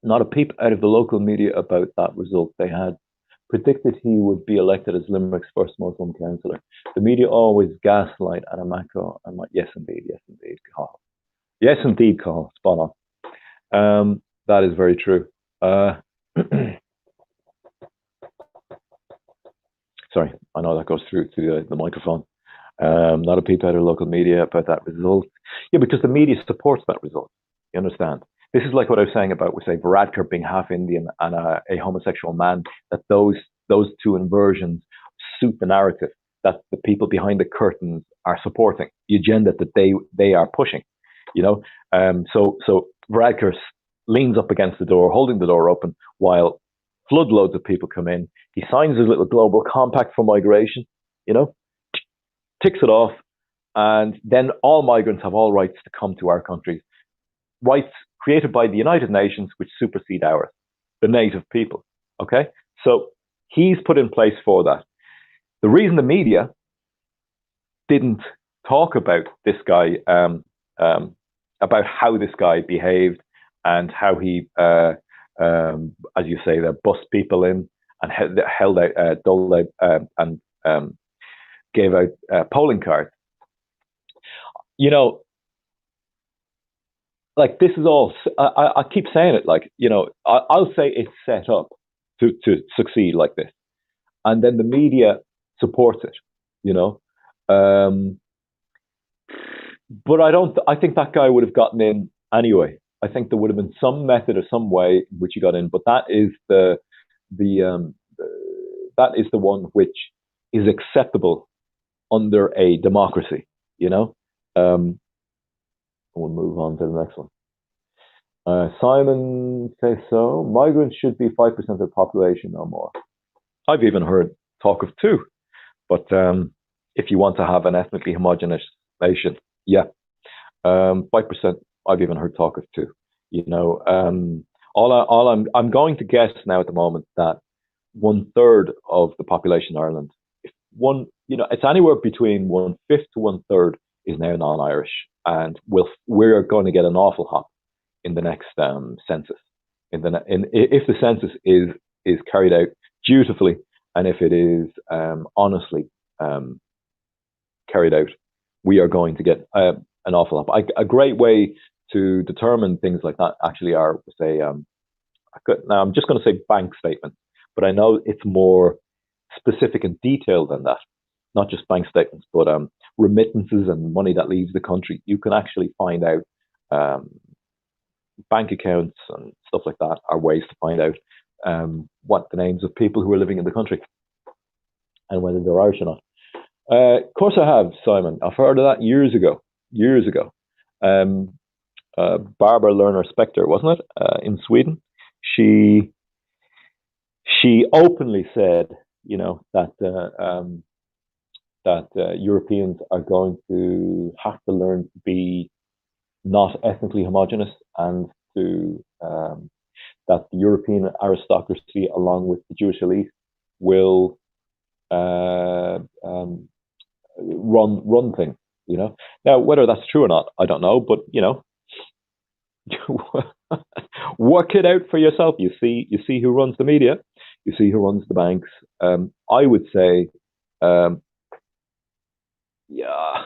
Not a peep out of the local media about that result. They had predicted he would be elected as Limerick's first Muslim councillor. The media always gaslight Anamako. Yes, indeed. Yes, indeed, Colin. Yes, indeed, Colin. Spot on. That is very true. Sorry, I know that goes through to the microphone. Not a peep out of local media about that result. Yeah, because the media supports that result. You understand? This is like what I was saying about, say, Varadkar being half Indian and a homosexual man, that those two inversions suit the narrative that the people behind the curtains are supporting, the agenda that they are pushing, you know? So Varadkar leans up against the door, holding the door open, while floodloads of people come in. He signs his little global compact for migration, you know, ticks it off, and then all migrants have all rights to come to our country. Rights created by the United Nations, which supersede ours, the native people. Okay? So he's put in place for that. The reason the media didn't talk about this guy, about how this guy behaved and how he, as you say, they bust people in and held out, doled out, and gave out polling cards. You know, like this is all, I keep saying it, like, you know, I'll say it's set up to succeed like this. And then the media supports it, you know. But I think that guy would have gotten in anyway. I think there would have been some method or some way in which he got in, but that is the one which is acceptable under a democracy, you know. We'll move on to the next one. Simon says so. Migrants should be 5% of the population, no more. I've even heard talk of 2%, but if you want to have an ethnically homogenous nation, yeah, 5%. I've even heard talk of 2%. You know, I'm going to guess now at the moment that 1/3 of the population in Ireland, it's anywhere between 1/5 to 1/3 is now non-Irish, and we're going to get an awful hop in the next census. If the census is carried out dutifully, and if it is honestly carried out, we are going to get an awful hop. A great way to determine things like that actually are, say, now I'm just going to say bank statements, but I know it's more specific and detailed than that. Not just bank statements, but remittances and money that leaves the country. You can actually find out bank accounts and stuff like that are ways to find out what the names of people who are living in the country and whether they're Irish or not. Of course I have, Simon. I've heard of that years ago. Barbara Lerner Specter, wasn't it, in Sweden? She openly said, you know, that Europeans are going to have to learn to be not ethnically homogenous, and to that the European aristocracy, along with the Jewish elite, will run things. You know, now whether that's true or not, I don't know. But you know, Work it out for yourself. You see who runs the media, you see who runs the banks. I would say, um, yeah,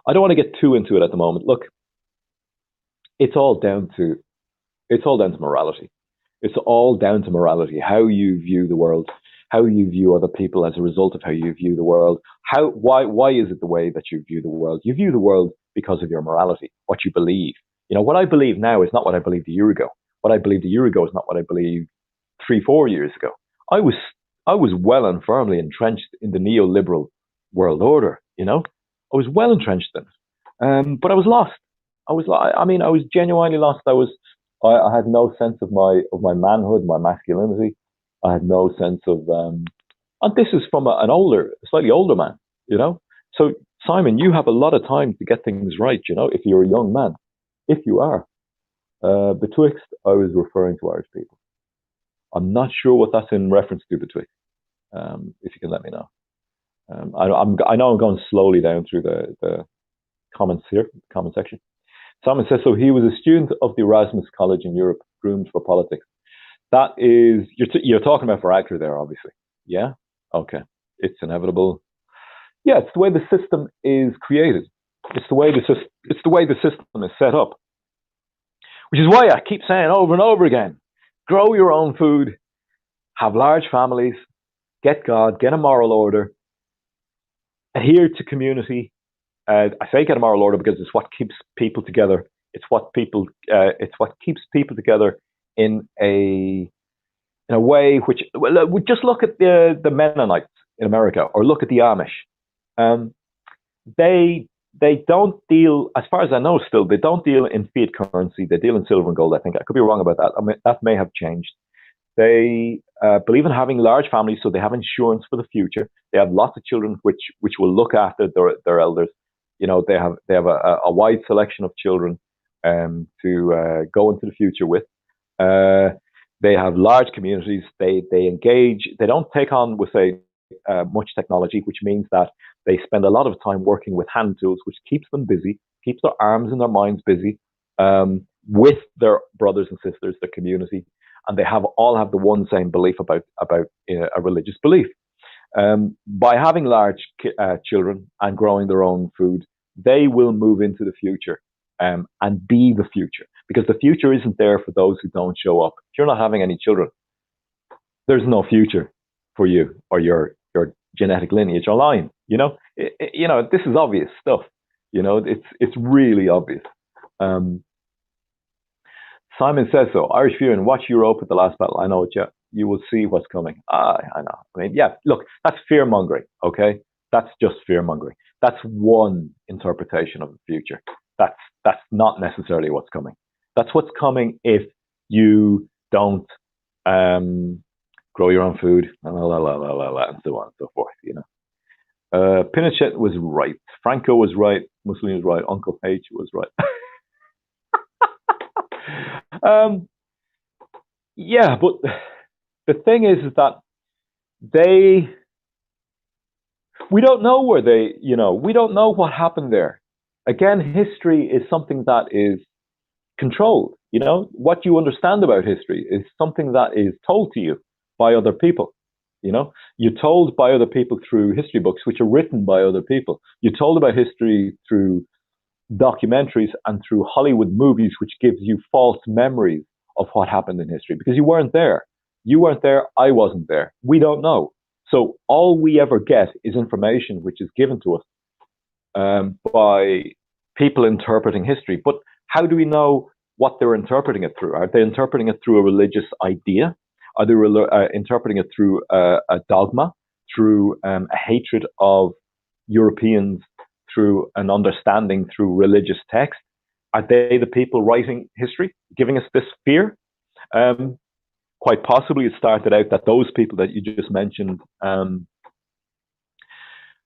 I don't want to get too into it at the moment. Look, it's all down to it's all down to morality. It's all down to morality, how you view the world, how you view other people as a result of how you view the world. Why is it the way that you view the world? You view the world because of your morality, what you believe. You know, what I believe now is not what I believed a year ago. What I believed a year ago is not what I believed 3, 4 years ago. I was I was well and firmly entrenched in the neoliberal world order. You know, I was well entrenched in it, but I was lost. I mean, I was genuinely lost. I had no sense of my manhood, my masculinity. I had no sense of, and this is from an older, slightly older man. You know, so Simon, you have a lot of time to get things right. You know, if you're a young man, if you are, betwixt, I was referring to Irish people. I'm not sure what that's in reference to betwixt. If you can let me know. I know I'm going slowly down through the comments here, comment section. Simon says, so he was a student of the Erasmus College in Europe, groomed for politics. That is, you're talking about for actor there, obviously. Yeah? Okay. It's inevitable. Yeah, it's the way the system is created. It's the way the system is set up. Which is why I keep saying over and over again, grow your own food, have large families, get God, get a moral order, adhere to community. I say get a moral order because it's what keeps people together. It's what keeps people together in a way which, well, just look at the Mennonites in America, or look at the Amish. Um, they they don't deal, as far as I know, still they don't deal in fiat currency. They deal in silver and gold. I think I could be wrong about that. I mean, that may have changed. They believe in having large families, so they have insurance for the future. They have lots of children, which will look after their elders. You know, they have a wide selection of children to go into the future with. Uh, they have large communities. They engage. They don't take on, with say, much technology, which means that they spend a lot of time working with hand tools, which keeps them busy, keeps their arms and their minds busy with their brothers and sisters, their community, and they all have the one same belief about a religious belief. By having large children and growing their own food, they will move into the future and be the future, because the future isn't there for those who don't show up. If you're not having any children, there's no future for you or your genetic lineage or line. This is obvious stuff. It's really obvious. Um, Simon says so. Irish viewing, watch Europe at the last battle. I know it, yeah. You will see what's coming. I know. I mean, yeah, look, that's fear mongering, okay? That's just fear mongering. That's one interpretation of the future. That's not necessarily what's coming. That's what's coming if you don't grow your own food, and so on and so forth, Pinochet was right. Franco was right. Mussolini was right. Uncle H was right. um, yeah, but the thing is that they, we don't know where we don't know what happened there. Again, history is something that is controlled. What you understand about history is something that is told to you by other people. You're told by other people through history books, which are written by other people. You're told about history through documentaries and through Hollywood movies, which gives you false memories of what happened in history because you weren't there. You weren't there. I wasn't there. We don't know. So all we ever get is information which is given to us by people interpreting history. But how do we know what they're interpreting it through? Are they interpreting it through a religious idea? Are they interpreting it through a dogma, through a hatred of Europeans, through an understanding through religious text? Are they the people writing history, giving us this fear? Quite possibly it started out that those people that you just mentioned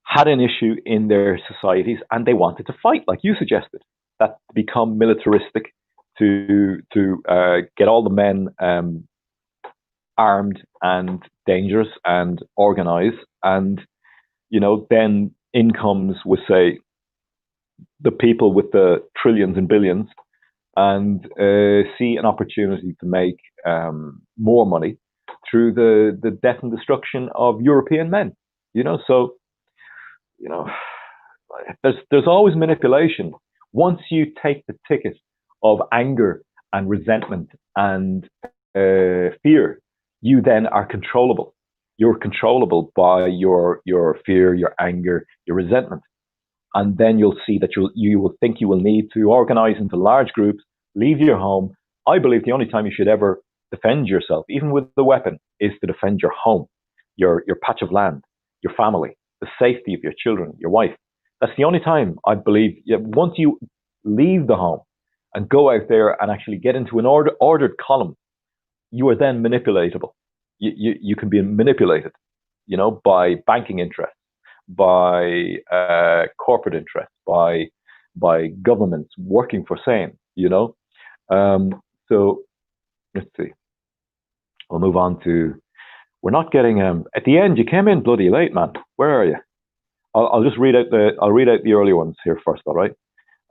had an issue in their societies and they wanted to fight, like you suggested, that become militaristic, to get all the men armed and dangerous and organized, and then in comes with, say, the people with the trillions and billions and see an opportunity to make more money through the death and destruction of European men. So you know, there's always manipulation. Once you take the ticket of anger and resentment and fear, you then are controllable. You're controllable by your fear, your anger, your resentment, and then you'll see that you will think you will need to organize into large groups, leave your home. I believe the only time you should ever defend yourself, even with the weapon, is to defend your home, your patch of land, your family, the safety of your children, your wife. That's the only time I believe. Once you leave the home and go out there and actually get into an ordered column, you are then manipulatable. You can be manipulated, by banking interests, by corporate interests, by governments working for same. So let's see. We'll move on to. We're not getting at the end. You came in bloody late, man. Where are you? I'll just read out the early ones here first. All right.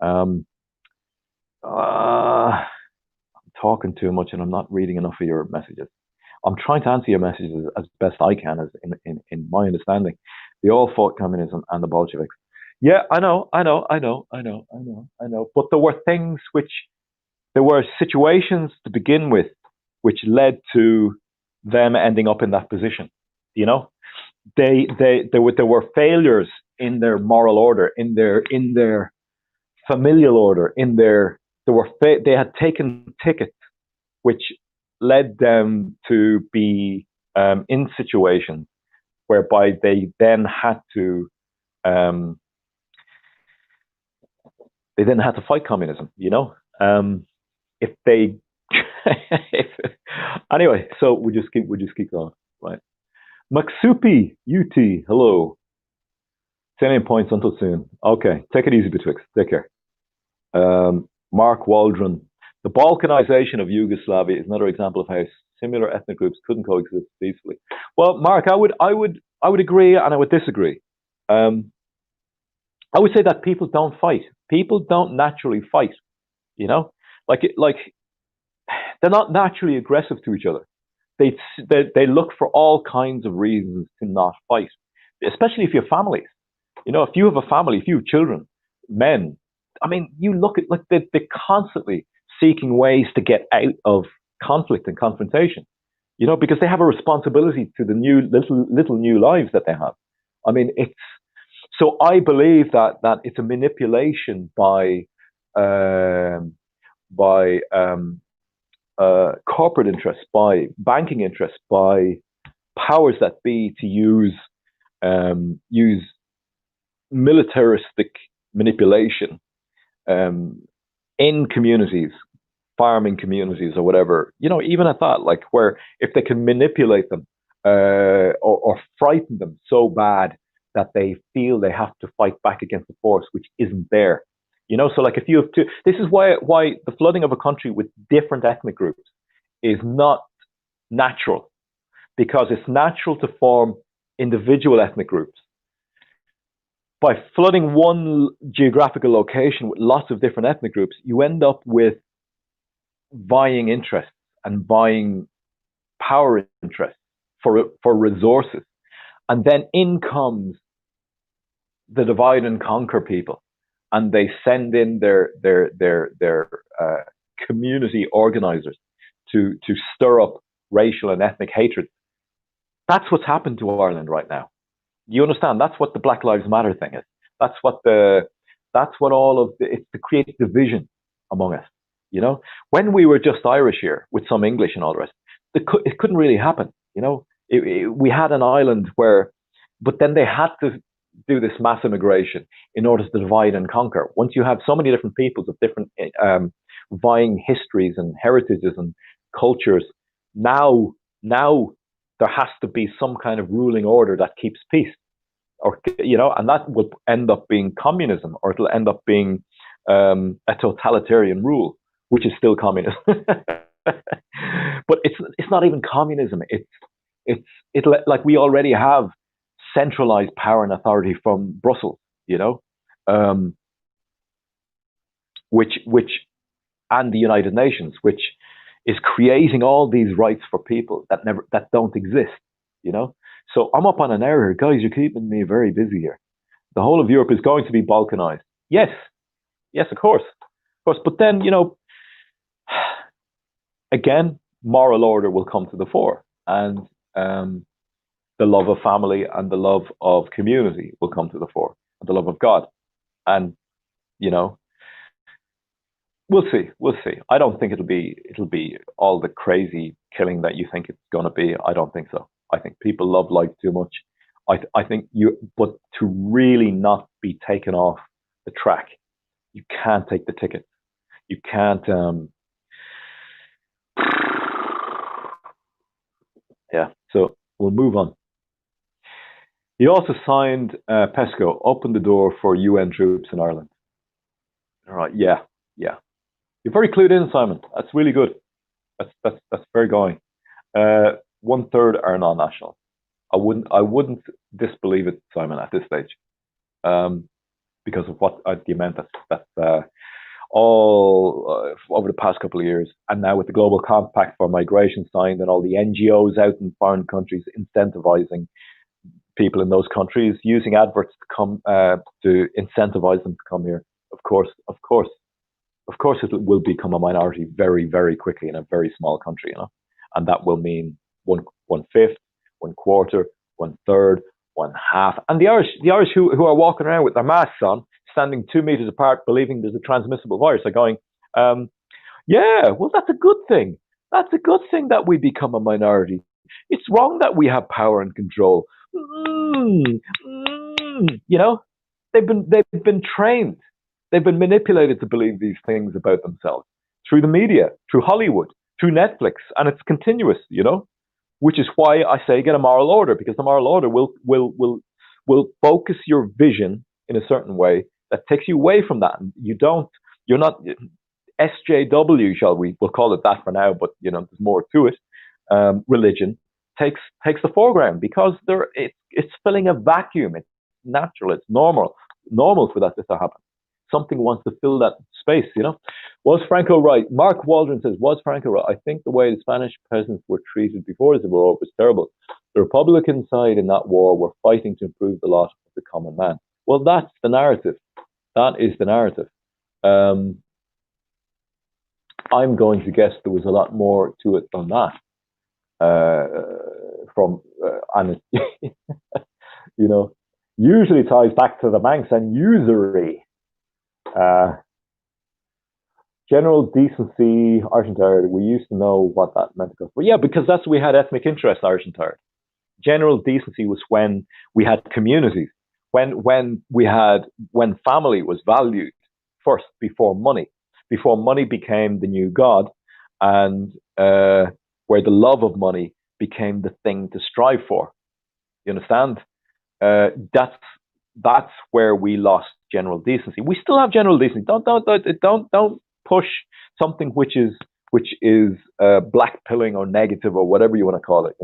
I'm talking too much and I'm not reading enough of your messages. I'm trying to answer your messages as best I can, as in my understanding. They all fought communism and the Bolsheviks. Yeah, I know. But there were situations to begin with, which led to them ending up in that position. There were failures in their moral order, in their familial order, they had taken tickets which led them to be in situations whereby they then had to fight communism. If they anyway, so we just keep going, right? Maksupi UT, hello. 10 points until soon. Okay, take it easy, Betwixt. Take care. Mark Waldron. The Balkanization of Yugoslavia is another example of how similar ethnic groups couldn't coexist peacefully. Well, Mark, I would agree and I would disagree. I would say that people don't fight. People don't naturally fight. Like they're not naturally aggressive to each other. They look for all kinds of reasons to not fight, especially if you have families. If you have a family, if you have children, men, I mean, you look at they're constantly seeking ways to get out of conflict and confrontation, because they have a responsibility to the little new lives that they have. I mean, so I believe that it's a manipulation by corporate interests, by banking interests, by powers that be to use militaristic manipulation in communities, farming communities or whatever. Even at that, like where if they can manipulate them or frighten them so bad that they feel they have to fight back against the force which isn't there. So like if you have to, this is why the flooding of a country with different ethnic groups is not natural, because it's natural to form individual ethnic groups. By flooding one geographical location with lots of different ethnic groups, you end up with vying interests and vying power interests for resources. And then in comes the divide and conquer people, and they send in their community organizers to stir up racial and ethnic hatred. That's what's happened to Ireland right now. You understand? That's what the Black Lives Matter thing is. That's what it creates division among us. When we were just Irish here with some English and all the rest, it couldn't really happen. We had an island but then they had to do this mass immigration in order to divide and conquer. Once you have so many different peoples of different vying histories and heritages and cultures, now there has to be some kind of ruling order that keeps peace, and that will end up being communism, or it'll end up being a totalitarian rule, which is still communism. But it's not even communism. It'll like we already have centralized power and authority from Brussels, which and the United Nations, which is creating all these rights for people that don't exist. You know, so I'm up on an hour, guys. You're keeping me very busy here. The whole of Europe is going to be balkanized. Yes, yes, of course, of course. But then, again, moral order will come to the fore, and the love of family and the love of community will come to the fore, and the love of God. And you know, we'll see, we'll see. I don't think it'll be all the crazy killing that you think it's going to be. I don't think so. I think people love life too much. I think but to really not be taken off the track, you can't take the ticket. You can't. Yeah. So we'll move on. He also signed PESCO, opened the door for UN troops in Ireland. All right. Yeah. Yeah. You're very clued in, Simon. That's really good. That's very going. 1/3 are non-national. I wouldn't disbelieve it, Simon, at this stage, because of what the amount that's all over the past couple of years, and now with the Global Compact for Migration signed, and all the NGOs out in foreign countries incentivizing people in those countries, using adverts to come to incentivize them to come here. Of course, it will become a minority very, very quickly in a very small country, and that will mean one fifth, 1/4, 1/3, 1/2, and the Irish who are walking around with their masks on, standing 2 meters apart, believing there's a transmissible virus, are going, yeah, well, that's a good thing. That's a good thing that we become a minority. It's wrong that we have power and control. They've been trained. They've been manipulated to believe these things about themselves through the media, through Hollywood, through Netflix, and it's continuous, which is why I say get a moral order, because the moral order will focus your vision in a certain way that takes you away from that. And you're not SJW, we'll call it that for now, but there's more to it. Religion takes the foreground because it's filling a vacuum. It's natural. It's normal for that to happen. Something wants to fill that space, Was Franco right? Mark Waldron says, was Franco right? I think the way the Spanish peasants were treated before the war was terrible. The Republican side in that war were fighting to improve the lot of the common man. Well, that's the narrative. That is the narrative. I'm going to guess there was a lot more to it than that. And it, usually ties back to the Manx and usury. General decency, Irish and tired. We used to know what that meant. But yeah, because we had ethnic interest, Irish and tired. General decency was when we had communities, when family was valued first before money became the new god, and where the love of money became the thing to strive for. You understand? That's where we lost general decency. We still have general decency. Don't push something which is blackpilling or negative or whatever you want to call it.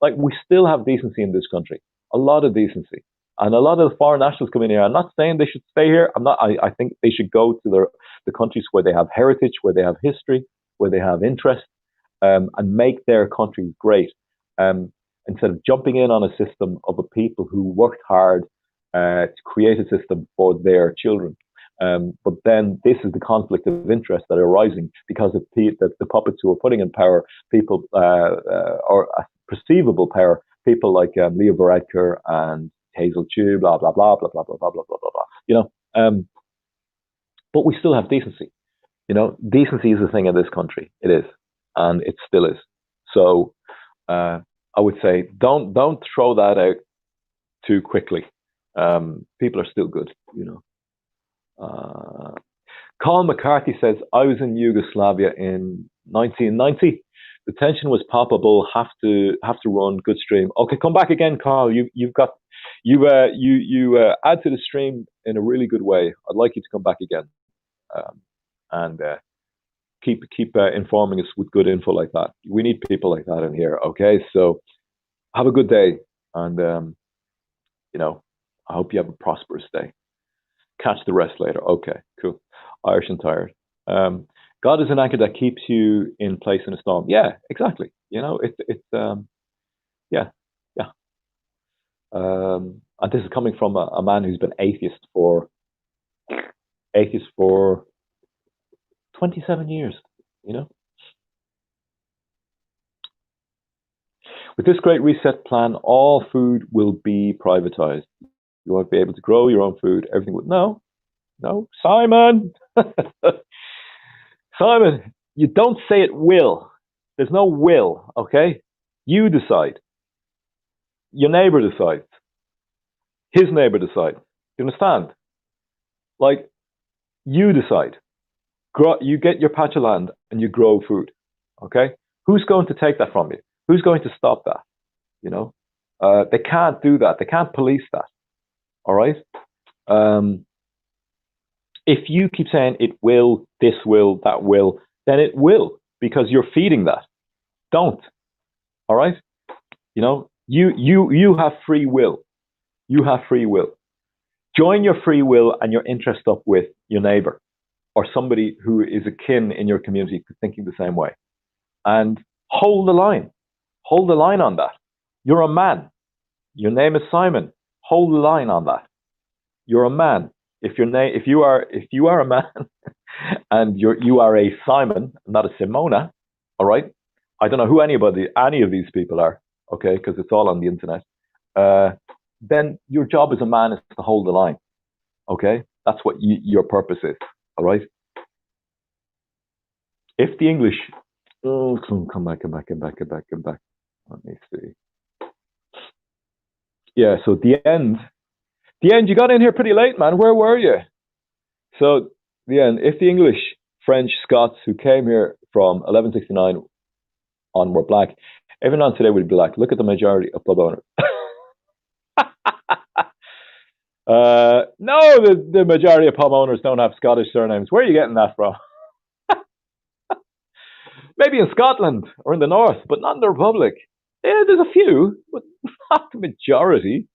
Like, we still have decency in this country, a lot of decency, and a lot of the foreign nationals come in here. I'm not saying they should stay here. I think they should go to the countries where they have heritage, where they have history, where they have interest, and make their countries great. Instead of jumping in on a system of a people who worked hard to create a system for their children. But then this is the conflict of interest that are arising because of the puppets who are putting in power, people or perceivable power, people like Leo Varadkar and Hazel Chu, blah blah blah blah blah blah blah blah blah blah. But we still have decency. Decency is a thing in this country. It is, and it still is. So I would say don't throw that out too quickly. People are still good. Colin McCarthy says, I was in Yugoslavia in 1990. The tension was palpable. Have to run. Good stream. Okay, come back again, Carl. You add to the stream in a really good way. I'd like you to come back again, and keep informing us with good info like that. We need people like that in here. Okay, so have a good day, and I hope you have a prosperous day. Catch the rest later. Okay, cool. Irish and tired. God is an anchor that keeps you in place in a storm. Yeah, exactly. You know, yeah, yeah. And this is coming from a man who's been atheist for 27 years. You know, with this great reset plan, all food will be privatized. You won't be able to grow your own food. Everything will. No, no, Simon. Simon, you don't say it will. There's no will, okay? You decide. Your neighbor decides. His neighbor decides. You understand? Like, you decide. You get your patch of land and you grow food, okay? Who's going to take that from you? Who's going to stop that? You know? They can't do that. They can't police that, all right? If you keep saying it will, this will, that will, then it will because you're feeding that. Don't. All right? You know, you have free will. You have free will. Join your free will and your interest up with your neighbor or somebody who is akin in your community thinking the same way. And hold the line. Hold the line on that. You're a man. Your name is Simon. Hold the line on that. You're a man. If you are a man and you are a Simon, not a Simona, all right? I don't know who any of these people are, okay, because it's all on the internet. Then your job as a man is to hold the line, okay? That's what your purpose is, all right? If the English, come back. Let me see. Yeah, so the end, you got in here pretty late, man. Where were you? So the end, if the English, French, Scots who came here from 1169 on were black, everyone today would be black. Look at the majority of pub owners. No, the majority of pub owners don't have Scottish surnames. Where are you getting that from? Maybe in Scotland or in the north, but not in the Republic. Yeah, there's a few, but not the majority.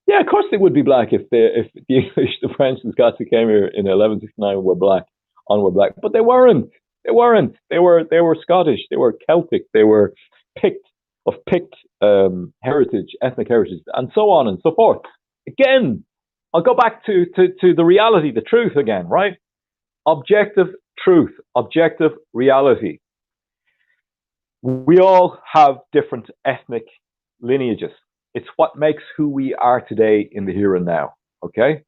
Yeah, of course they would be black if the English, the French, and Scots who came here in 1169 were black, but they weren't. They weren't. They were Scottish. They were Celtic. They were Pict heritage, ethnic heritage, and so on and so forth. Again, I'll go back to the reality, the truth again, right? Objective truth, objective reality. We all have different ethnic lineages. It's what makes who we are today in the here and now, okay?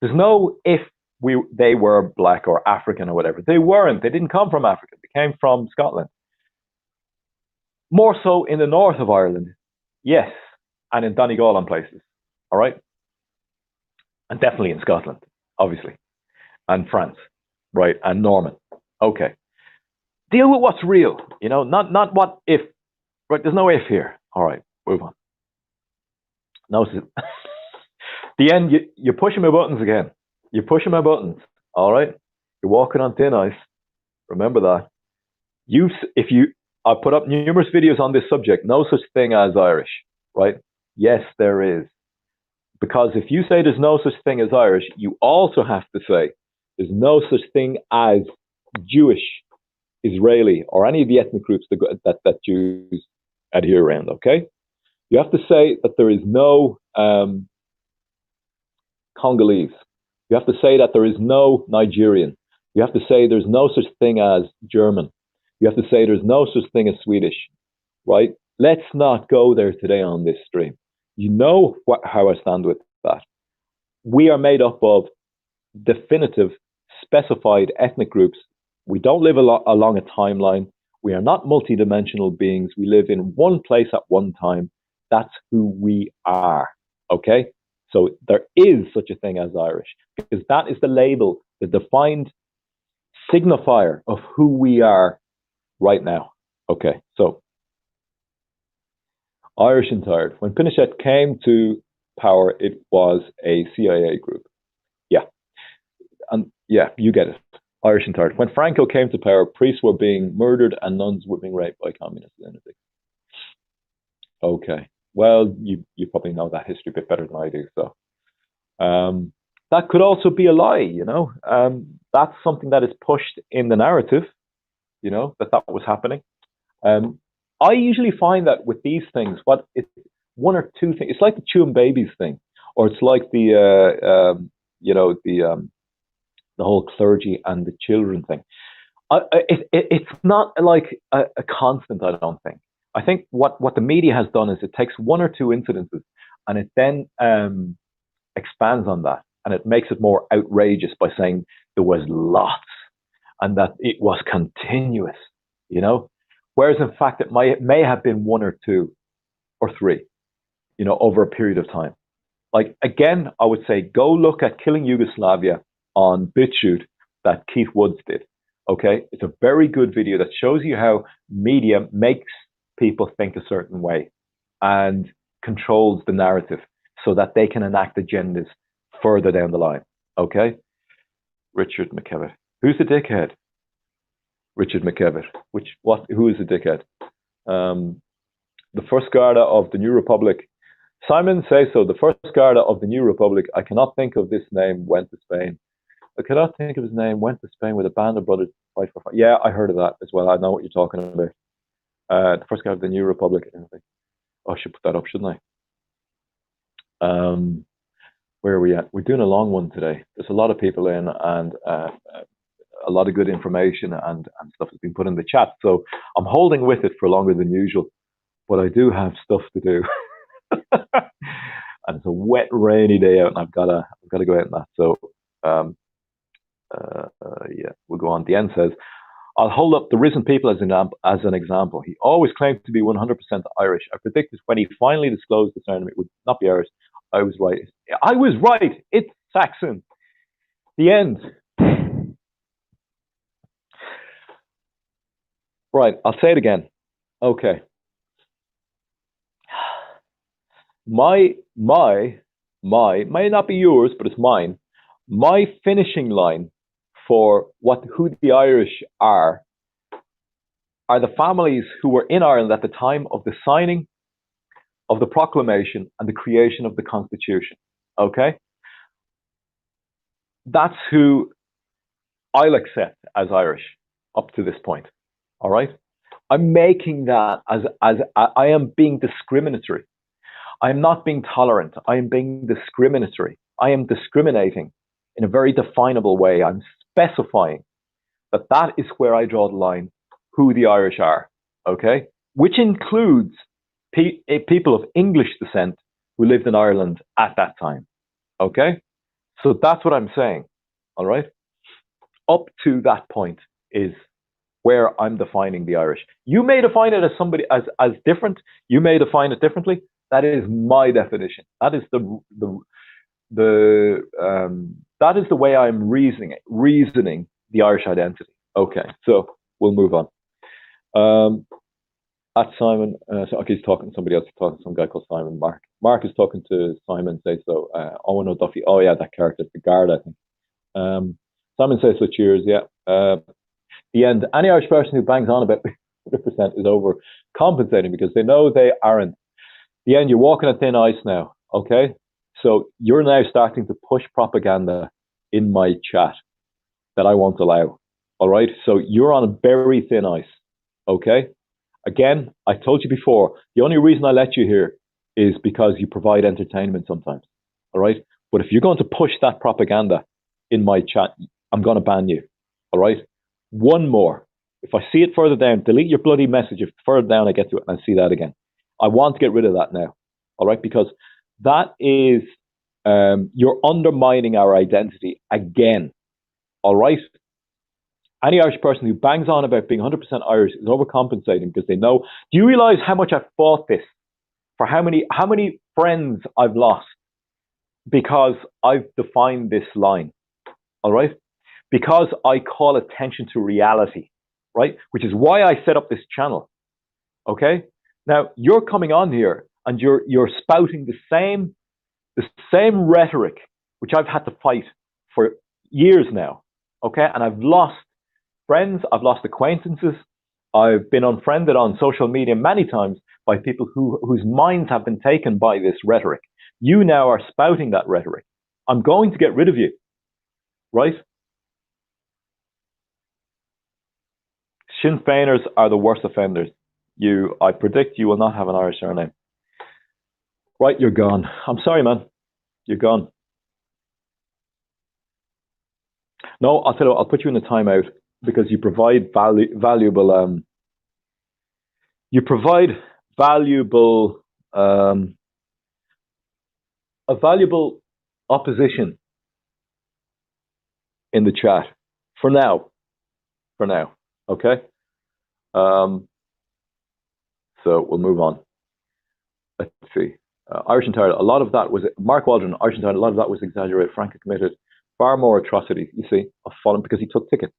There's no if they were black or African or whatever. They weren't. They didn't come from Africa. They came from Scotland. More so in the north of Ireland, yes, and in Donegal and places, all right? And definitely in Scotland, obviously, and France, right, and Norman. Okay. Deal with what's real, you know, not what if, right? There's no if here. All right, move on. Notice it. The end, you're pushing my buttons again. You're pushing my buttons, all right? You're walking on thin ice. Remember that. I put up numerous videos on this subject. No such thing as Irish, right? Yes, there is. Because if you say there's no such thing as Irish, you also have to say there's no such thing as Jewish, Israeli, or any of the ethnic groups that Jews adhere around, okay? You have to say that there is no Congolese. You have to say that there is no Nigerian. You have to say there's no such thing as German. You have to say there's no such thing as Swedish, right? Let's not go there today on this stream. You know how I stand with that. We are made up of definitive, specified ethnic groups. We don't live along a timeline. We are not multidimensional beings. We live in one place at one time. That's who we are, okay? So there is such a thing as Irish, because that is the label, the defined signifier of who we are right now. Okay, so Irish Inspired. When Pinochet came to power, it was a CIA group. Yeah, and yeah, you get it. Irish Inspired. When Franco came to power, priests were being murdered and nuns were being raped by communist lunatics. Okay. Well, you probably know that history a bit better than I do. So, that could also be a lie, you know. That's something that is pushed in the narrative, you know, that that was happening. Um, I usually find that with these things, what it's one or two things. It's like the chewing babies thing, or it's like you know, the whole clergy and the children thing. It's not like a constant. I don't think. I think what the media has done is it takes one or two incidences and it then expands on that and it makes it more outrageous by saying there was lots and that it was continuous, you know. Whereas in fact it may have been one or two or three, you know, over a period of time. Like again, I would say go look at Killing Yugoslavia on BitChute that Keith Woods did. Okay, it's a very good video that shows you how media makes people think a certain way and controls the narrative so that they can enact agendas further down the line. Okay, Richard McKevitt. Who's the dickhead? Richard McKevitt. Who is the dickhead? The first Garda of the New Republic. Simon says so. The first Garda of the New Republic. I cannot think of this name. Went to Spain. I cannot think of his name. Went to Spain with a band of brothers. Fight for. Yeah, I heard of that as well. I know what you're talking about. The first Garda of the New Republic. Oh, I should put that up, shouldn't I? Where are we at? We're doing a long one today. There's a lot of people in, and a lot of good information and stuff has been put in the chat. So I'm holding with it for longer than usual, but I do have stuff to do. And it's a wet, rainy day out, and I've got to go out in that. So yeah, we'll go on. The end says, I'll hold up the Risen People as an example. He always claimed to be 100% Irish. I predicted when he finally disclosed the surname, it would not be Irish. I was right. I was right. It's Saxon. The end. Right. I'll say it again. Okay. My may not be yours, but it's mine. My finishing line for who the Irish are the families who were in Ireland at the time of the signing of the proclamation and the creation of the Constitution. Okay? That's who I'll accept as Irish up to this point. All right? I'm making that as I am being discriminatory. I am not being tolerant. I am being discriminatory. I am discriminating in a very definable way. I'm specifying that is where I draw the line, who the Irish are, okay? Which includes people of English descent who lived in Ireland at that time, okay? So that's what I'm saying, all right? Up to that point is where I'm defining the Irish. You may define it as different. You may define it differently. That is my definition. That is that is the way I'm reasoning the Irish identity. Okay, so we'll move on. At Simon, so okay, he's talking to somebody else. He's talking to some guy called Simon. Mark is talking to Simon. Say so. Owen O'Duffy. Oh yeah, that character, the guard, I think. Simon says so. Cheers. Yeah. The end. Any Irish person who bangs on about 100% is overcompensating because they know they aren't. The end. You're walking on thin ice now. Okay. So you're now starting to push propaganda in my chat that I won't allow. All right. So you're on a very thin ice. Okay. Again, I told you before, the only reason I let you here is because you provide entertainment sometimes. All right. But if you're going to push that propaganda in my chat, I'm going to ban you. All right. One more. If I see it further down, delete your bloody message. If further down I get to it and I see that again, I want to get rid of that now. All right. Because that is, you're undermining our identity again. All right. Any Irish person who bangs on about being 100% Irish is overcompensating because they know. Do you realize how much I've fought this? For how many friends I've lost because I've defined this line? All right, because I call attention to reality, right? Which is why I set up this channel. Okay. Now you're coming on here and you're spouting the same rhetoric which I've had to fight for years now. Okay, and I've lost friends, I've lost acquaintances, I've been unfriended on social media many times by people whose minds have been taken by this rhetoric. You now are spouting that rhetoric, I'm going to get rid of you, right? Sinn Féiners are the worst offenders. I predict you will not have an Irish surname. Right, you're gone. I'm sorry, man. You're gone. No, I'll tell you what, I'll put you in a timeout because you provide valuable you provide valuable a valuable opposition in the chat for now. Okay. So we'll move on. Let's see. Irish Interior, a lot of that was Mark Waldron. Irish Interior, a lot of that was exaggerated. Franco committed far more atrocities, you see, of fallen because he took tickets,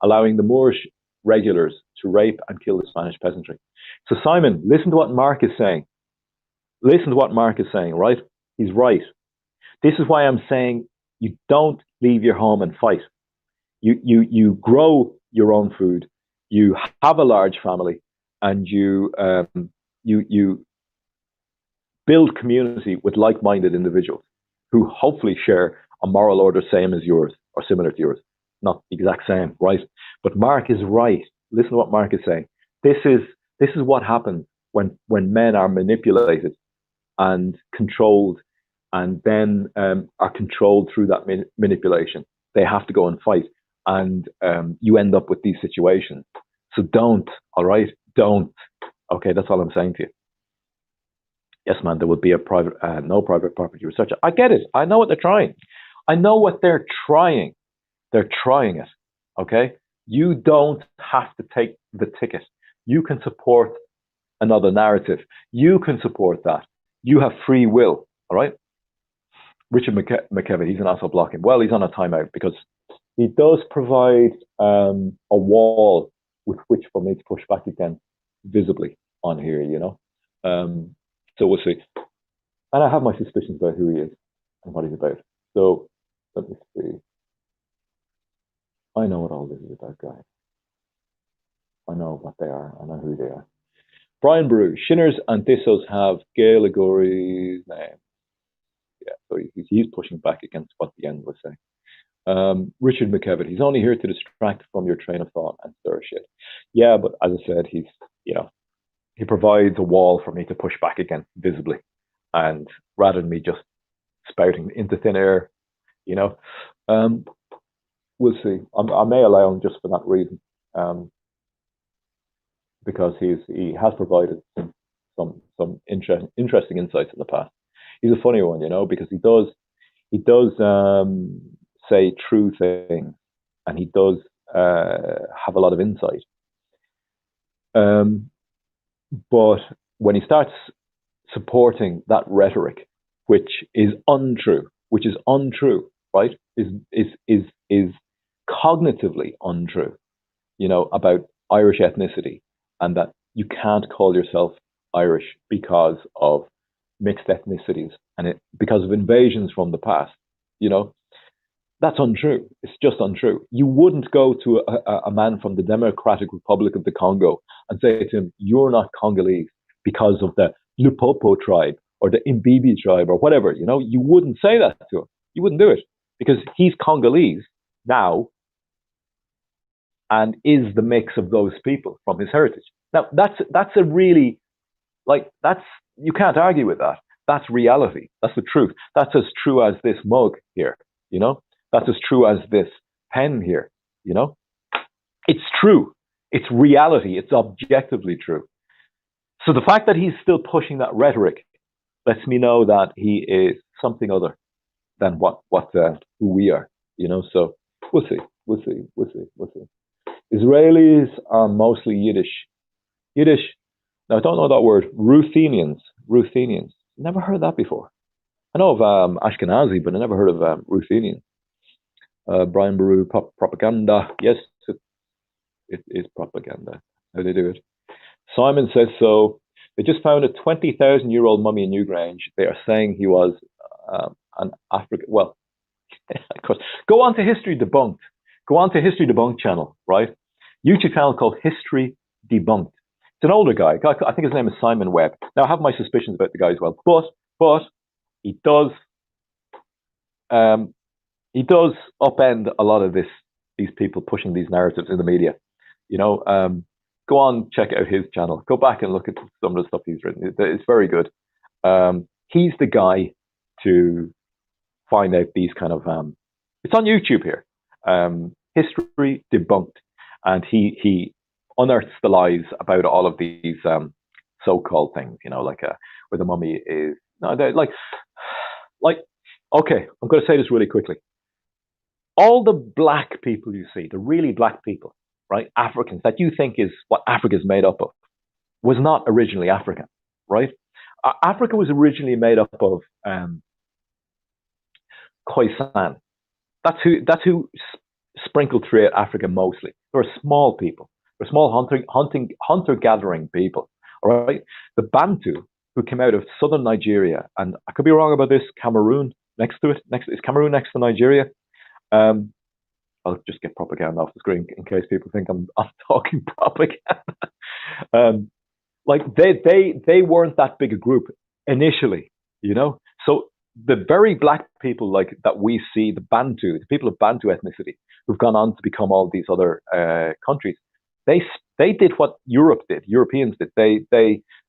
allowing the Moorish regulars to rape and kill the Spanish peasantry. So Simon, listen to what Mark is saying. Listen to what Mark is saying, right? He's right. This is why I'm saying you don't leave your home and fight. You grow your own food. You have a large family, and you build community with like-minded individuals who hopefully share a moral order same as yours or similar to yours. Not the exact same, right? But Mark is right. Listen to what Mark is saying. This is what happens when men are manipulated and controlled, and then are controlled through that manipulation. They have to go and fight, and you end up with these situations. So don't, all right? Don't. Okay, that's all I'm saying to you. Yes, man, there would be a no private property research. I get it. I know what they're trying. I know what they're trying. They're trying it. Okay? You don't have to take the ticket. You can support another narrative. You can support that. You have free will. All right? Richard McKevitt, he's an asshole blocking. Well, he's on a timeout because he does provide a wall with which for me to push back again visibly on here, you know? So we'll see. And I have my suspicions about who he is and what he's about. So let me see. I know what all this is about, guys. I know what they are. I know who they are. Brian Brew, Shinners and Thistles have Gaeligory's name. Yeah, so he's pushing back against what the end was saying. Richard McKevitt, he's only here to distract from your train of thought and stir shit. Yeah, but as I said, he provides a wall for me to push back against visibly, and rather than me just spouting into thin air, we'll see. I may allow him just for that reason, because he has provided some interesting insights in the past. He's a funny one, because he does say true things, and he does have a lot of insight. But when he starts supporting that rhetoric, which is untrue, right? Is cognitively untrue, about Irish ethnicity, and that you can't call yourself Irish because of mixed ethnicities and because of invasions from the past, that's untrue. It's just untrue. You wouldn't go to a man from the Democratic Republic of the Congo and say to him, you're not Congolese because of the Lupopo tribe or the Imbibi tribe or whatever, you wouldn't say that to him. You wouldn't do it because he's Congolese now and is the mix of those people from his heritage. Now, that's a really, you can't argue with that. That's reality. That's the truth. That's as true as this mug here, That's as true as this pen here, It's true. It's reality. It's objectively true. So the fact that he's still pushing that rhetoric lets me know that he is something other than who we are, So we'll see. Israelis are mostly Yiddish. Now I don't know that word. Ruthenians. Never heard that before. I know of Ashkenazi, but I never heard of Ruthenians. Brian Baru, propaganda. Yes, it is propaganda. How they do it. Simon says so. They just found a 20,000-year-old mummy in Newgrange. They are saying he was an African. Well, of course. Go on to History Debunked. Go on to History Debunked channel, right? YouTube channel called History Debunked. It's an older guy. I think his name is Simon Webb. Now, I have my suspicions about the guy as well, but he does he does upend a lot of these people pushing these narratives in the media. You know, go on, check out his channel. Go back and look at some of the stuff he's written. It's very good. He's the guy to find out these kind of. It's on YouTube here. History Debunked, and he unearths the lies about all of these so-called things. You know, like where the mummy is. No, like. Okay, I'm going to say this really quickly. All the black people you see, the really black people, right, Africans, that you think is what Africa is made up of, was not originally African, right? Africa was originally made up of Khoisan. That's who sprinkled throughout Africa mostly. They were small people. They were small hunter-gathering people, all right? The Bantu, who came out of southern Nigeria, and I could be wrong about this, Cameroon, next to it. Is Cameroon next to Nigeria? I'll just get propaganda off the screen in case people think I'm talking propaganda. Like they weren't that big a group initially, you know. So the very black people like that we see, the Bantu, the people of Bantu ethnicity, who've gone on to become all these other countries, they did what Europe did. Europeans did.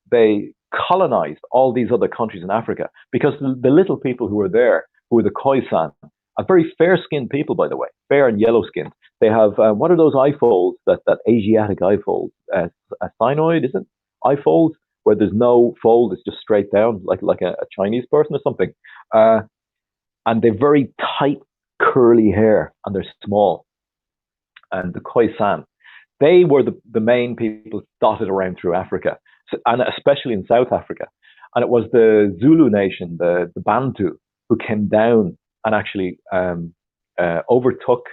They colonized all these other countries in Africa because the little people who were there, who were the Khoisan, are very fair-skinned people, by the way, fair and yellow-skinned. They have what are those eye folds? That Asiatic eye fold, a cynoid, is it? Eye folds where there's no fold, it's just straight down, like a Chinese person or something. And they're very tight, curly hair, and they're small. And the Khoisan, they were the main people dotted around through Africa, and especially in South Africa. And it was the Zulu nation, the Bantu, who came down and actually overtook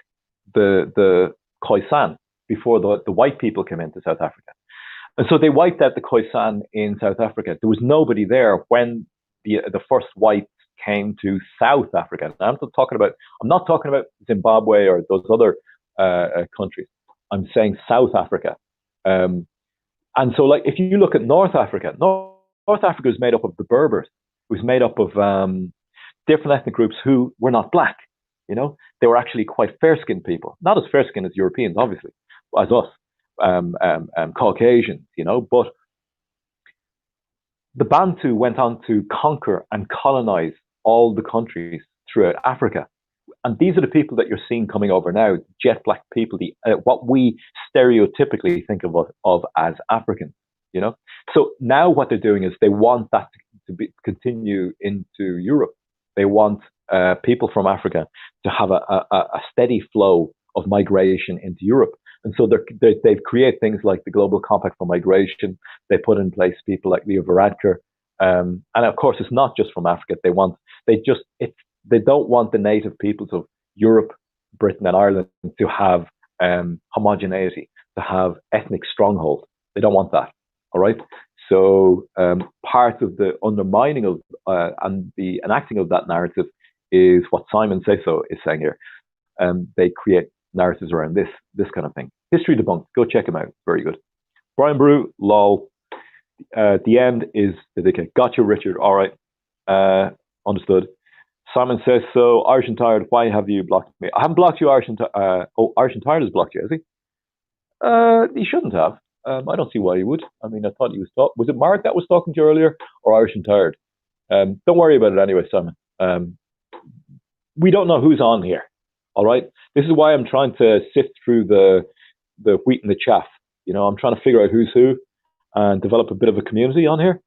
the Khoisan before the white people came into South Africa. And so they wiped out the Khoisan in South Africa. There was nobody there when the first whites came to South Africa. Now, I'm not talking about Zimbabwe or those other countries. I'm saying South Africa. And so, like, if you look at North Africa, North Africa is made up of the Berbers. It was made up of different ethnic groups who were not black. You know, they were actually quite fair-skinned people, not as fair-skinned as Europeans, obviously, as us, Caucasians. You know, but the Bantu went on to conquer and colonize all the countries throughout Africa. And these are the people that you're seeing coming over now, jet black people, what we stereotypically think of as African, you know. So now what they're doing is they want that to continue into Europe. They want people from Africa to have a steady flow of migration into Europe. And so they've created things like the Global Compact for Migration. They put in place people like Leo Varadkar. And of course, it's not just from Africa. They don't want the native peoples of Europe, Britain, and Ireland to have homogeneity, to have ethnic stronghold. They don't want that. All right. So part of the undermining of and the enacting of that narrative is what Simon Says So is saying here. They create narratives around this kind of thing. History Debunked. Go check him out. Very good. Brian Brew, lol. The end is the dickhead. Got you, Richard. All right. Understood. Simon Says So. Irish and Tired, why have you blocked me? I haven't blocked you, Irish and Tired. Irish and Tired has blocked you, has he? He shouldn't have. I don't see why he would. I mean, I thought he was talking. Was it Mark that was talking to you earlier, or Irish and Tired? Don't worry about it anyway, Simon. We don't know who's on here. All right. This is why I'm trying to sift through the wheat and the chaff. You know, I'm trying to figure out who's who and develop a bit of a community on here,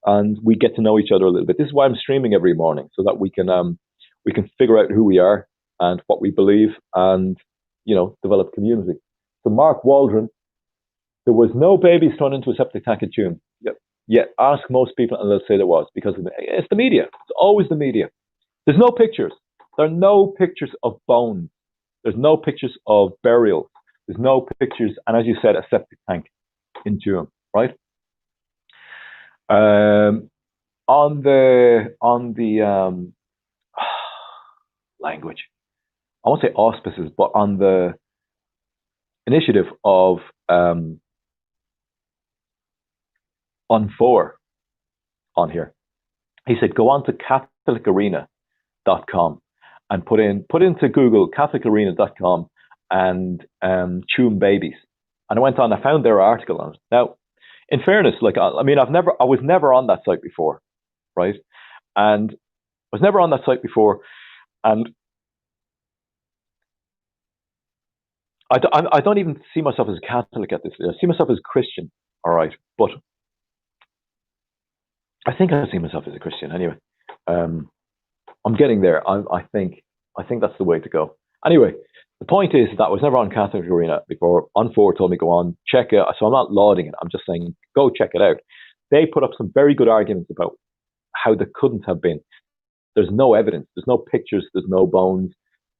and we get to know each other a little bit. This is why I'm streaming every morning, so that we can figure out who we are and what we believe, and develop community. So Mark Waldron, there was no babies thrown into a septic tank at Tuam. Yeah, ask most people and they'll say there was, because it's the media. It's always the media. There's no pictures. There are no pictures of bones. There's no pictures of burials. There's no pictures, and as you said, a septic tank in Tuam, right? On the language, I won't say auspices, but on the initiative of On4 on here, he said, go on to catholicarena.com and put into Google CatholicArena.com and Tuam Babies. And I went on, I found their article on it. Now, in fairness, like, I mean, I was never on that site before, right? And I was never on that site before, and I don't even see myself as a Catholic at this. I see myself as a Christian, all right, but I think I see myself as a Christian anyway. I'm getting there. I think that's the way to go. Anyway, the point is that I was never on Catholic Arena before. On4 told me go on, check it. So I'm not lauding it. I'm just saying go check it out. They put up some very good arguments about how there couldn't have been. There's no evidence. There's no pictures. There's no bones.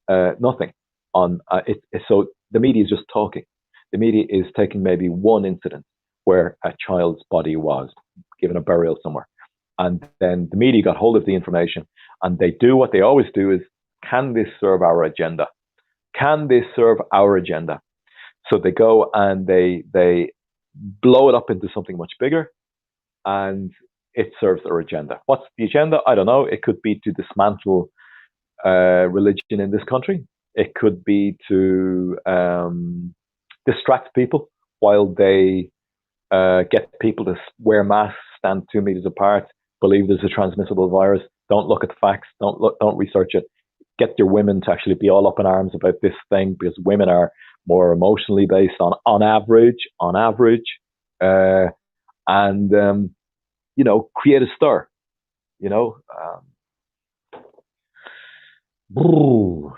Nothing on it. So the media is just talking. The media is taking maybe one incident where a child's body was given a burial somewhere, and then the media got hold of the information, and they do what they always do: is can this serve our agenda? Can this serve our agenda? So they go and they blow it up into something much bigger, and it serves their agenda. What's the agenda? I don't know. It could be to dismantle religion in this country. It could be to distract people while they get people to wear masks, stand 2 meters apart, believe there's a transmissible virus. Don't look at the facts. Don't research it. Get your women to actually be all up in arms about this thing, because women are more emotionally based on average, and you know, create a stir. You know.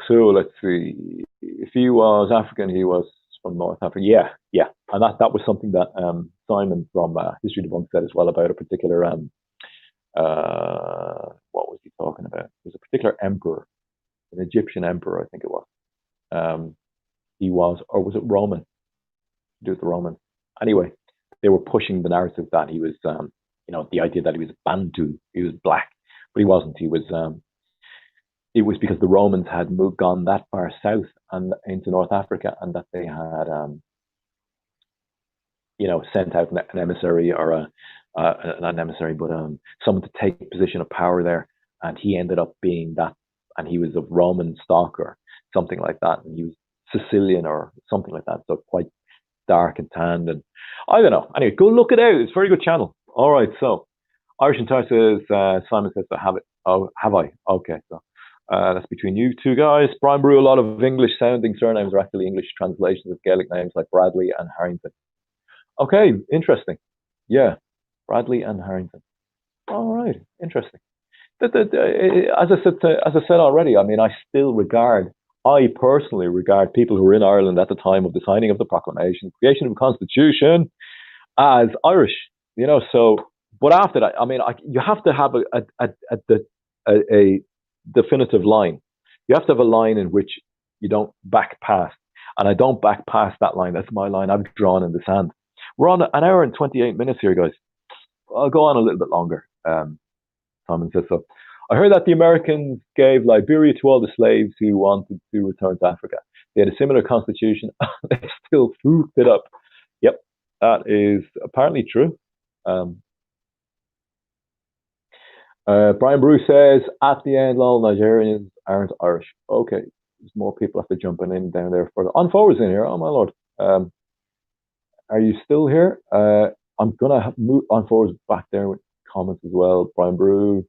So let's see. If he was African, he was from North Africa. Yeah, and that was something that Simon from History Debunked said as well about a particular what was he talking about? There's a particular emperor, an Egyptian emperor, I think it was. He was, or was it Roman? To do with the Romans. Anyway, they were pushing the narrative that he was, you know, the idea that he was Bantu, he was black, but he wasn't. He was. It was because the Romans had gone that far south and into North Africa, and that they had, you know, sent out an emissary or not an emissary, but someone to take a position of power there, and he ended up being that, and he was of Roman stock or something like that, and he was Sicilian or something like that, so quite dark and tanned, and I don't know. Anyway, go look it out. It's a very good channel. All right, so Irish Entire says, Simon says, I have it. Oh, have I? Okay, so. That's between you two guys. Brian Brew, a lot of English-sounding surnames are actually English translations of Gaelic names like Bradley and Harrington. Okay, interesting. Yeah, Bradley and Harrington. All right, interesting. As I said already, I mean, I personally regard people who were in Ireland at the time of the signing of the proclamation, creation of a constitution, as Irish. You know, so. But after that, I mean, you have to have a definitive line. You have to have a line in which you don't back past, and I don't back past that line. That's my line. I've drawn in the sand. We're on an hour and 28 minutes here, guys. I'll go on a little bit longer. Simon says so. I heard that the Americans gave Liberia to all the slaves who wanted to return to Africa. They had a similar constitution. They still foofed it up. Yep, that is apparently true. Brian Bruce says, at the end, all Nigerians aren't Irish. Okay, there's more people after jumping in down there. On4 is in here. Oh, my Lord. Are you still here? I'm going to move On4's back there with comments as well. Brian Brew.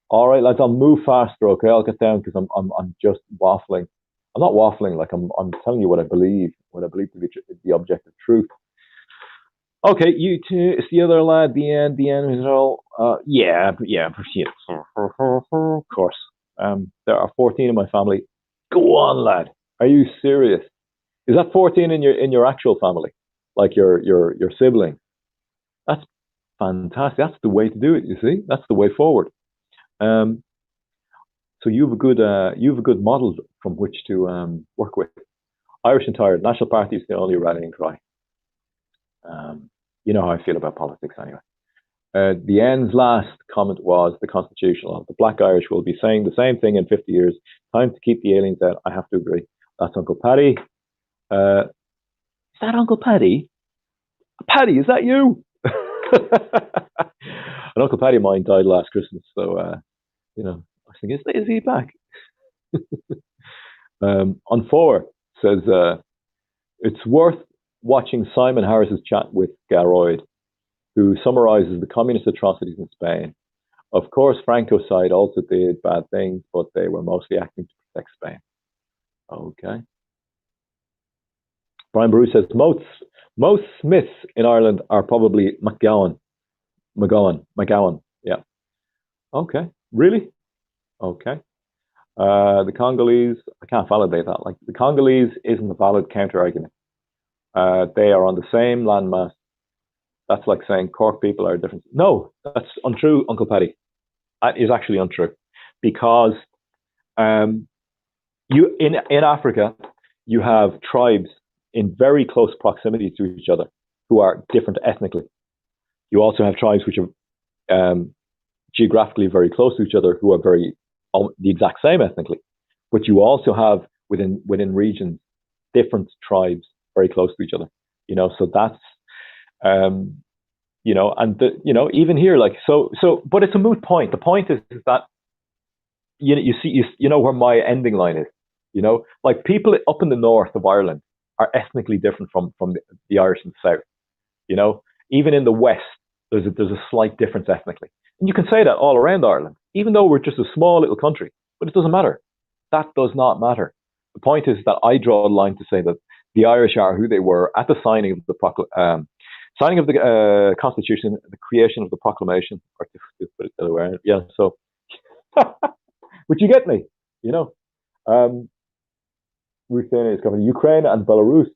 All right, lads, I'll move faster, okay? I'll get down because I'm just waffling. I'm not waffling, like I'm telling you what I believe to be the objective truth. Okay, you two, it's the other lad, the end is all, yeah, of course. There are 14 in my family. Go on, lad. Are you serious? Is that 14 in your actual family? Like your sibling? That's fantastic. That's the way to do it, you see? That's the way forward. So you have a good model from which to work with. Irish Entire, National Party is the only rallying cry. You know how I feel about politics anyway. The end's last comment was the constitutional. The Black Irish will be saying the same thing in 50 years. Time to keep the aliens out. I have to agree. That's Uncle Paddy. Is that Uncle Paddy? Paddy, is that you? An Uncle Paddy of mine died last Christmas, so you know, I was thinking, is he back? On four says it's worth watching Simon Harris's chat with Garoyd, who summarizes the communist atrocities in Spain. Of course, Franco's side also did bad things, but they were mostly acting to protect Spain. Okay. Brian Bruce says most Smiths in Ireland are probably McGowan. Yeah. Okay. Really? Okay. The Congolese, I can't validate that. Like the Congolese isn't a valid counter argument. They are on the same landmass. That's like saying Cork people are different. No, that's untrue, Uncle Paddy. That is actually untrue, because you in Africa you have tribes in very close proximity to each other who are different ethnically. You also have tribes which are geographically very close to each other who are the exact same ethnically. But you also have within regions different tribes very close to each other. So that's even here, like but it's a moot point. The point is that you know where my ending line is. Like people up in the north of Ireland are ethnically different from the Irish in the south. Even in the west, there's a slight difference ethnically, and you can say that all around Ireland, even though we're just a small little country. But it doesn't matter. That does not matter. The point is that I draw a line to say that the Irish are who they were at the signing of the Constitution, the creation of the proclamation, or to put it the other way. Yeah. So, but you get me. Ruthenia is covering Ukraine and Belarus.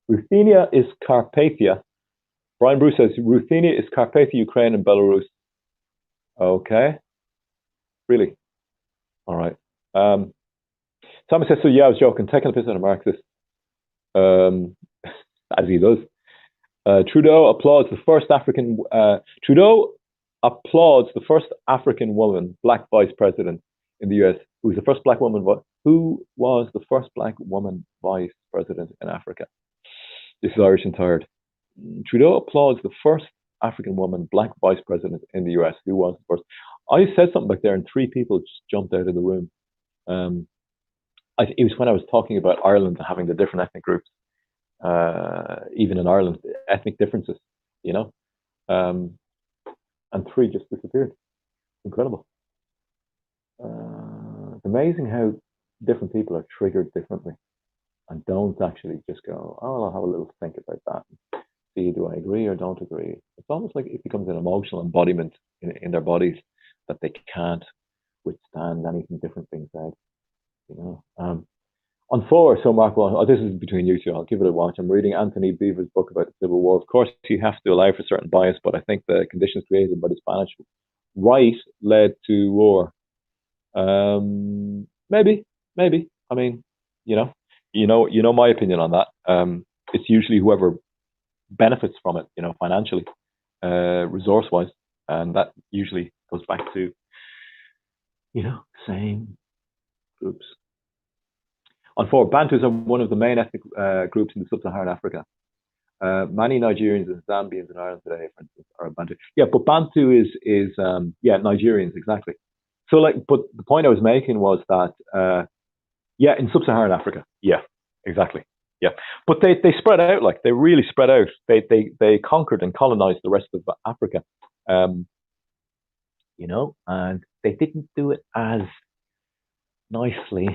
Ruthenia is Carpathia. Brian Bruce says Ruthenia is Carpathia, Ukraine, and Belarus. Okay. Really? All right. Thomas says, so yeah, I was joking, taking a piss out of Marxist, as he does. Trudeau applauds the first African woman, black vice president in the US. Who was the first black woman? Who was the first black woman vice president in Africa? This is Irish and tired. Trudeau applauds the first African woman, black vice president in the US. Who was the first? I said something back there, and 3 people just jumped out of the room. It was when I was talking about Ireland and having the different ethnic groups. Even in Ireland, ethnic differences, and 3 just disappeared. Incredible. It's amazing how different people are triggered differently and don't actually just go, oh, I'll have a little think about that. See, do I agree or don't agree? It's almost like it becomes an emotional embodiment in their bodies that they can't withstand anything different being said. On 4, so Mark, this is between you two. I'll give it a watch. I'm reading Anthony Beevor's book about the Civil War. Of course, you have to allow for certain bias, but I think the conditions created by the Spanish right led to war. Maybe. I mean, you know my opinion on that. It's usually whoever benefits from it, financially, resource-wise, and that usually goes back to, same groups. On 4, Bantus are one of the main ethnic groups in sub-Saharan Africa. Many Nigerians and Zambians in Ireland today, for instance, are Bantu. Yeah, but Bantu is Nigerians, exactly. So, but the point I was making was that, in sub-Saharan Africa, yeah, exactly, yeah. But they spread out, they really spread out. They conquered and colonized the rest of Africa, and they didn't do it as nicely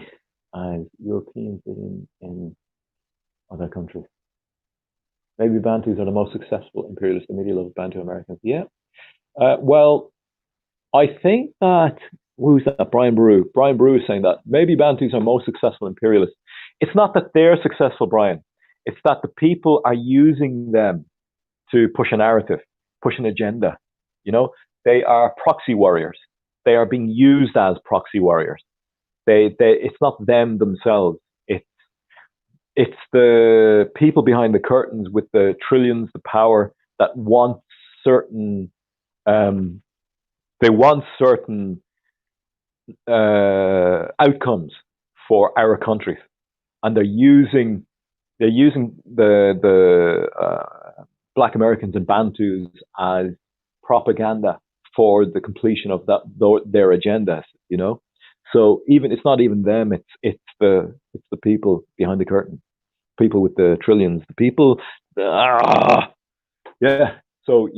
as Europeans did in other countries. Maybe Bantus are the most successful imperialist. The media love Bantu Americans. Yeah. Well, I think that, who's that? Brian Brew. Brian Brew is saying that maybe Bantus are most successful imperialists. It's not that they're successful, Brian. It's that the people are using them to push a narrative, push an agenda. They are proxy warriors. They are being used as proxy warriors. It's not them themselves. It's the people behind the curtains with the trillions, the power that want certain. They want certain outcomes for our countries, and they're using the Black Americans and Bantus as propaganda for the completion of their agendas. So even it's not even them. It's the people behind the curtain, people with the trillions, the people. Ah, yeah. So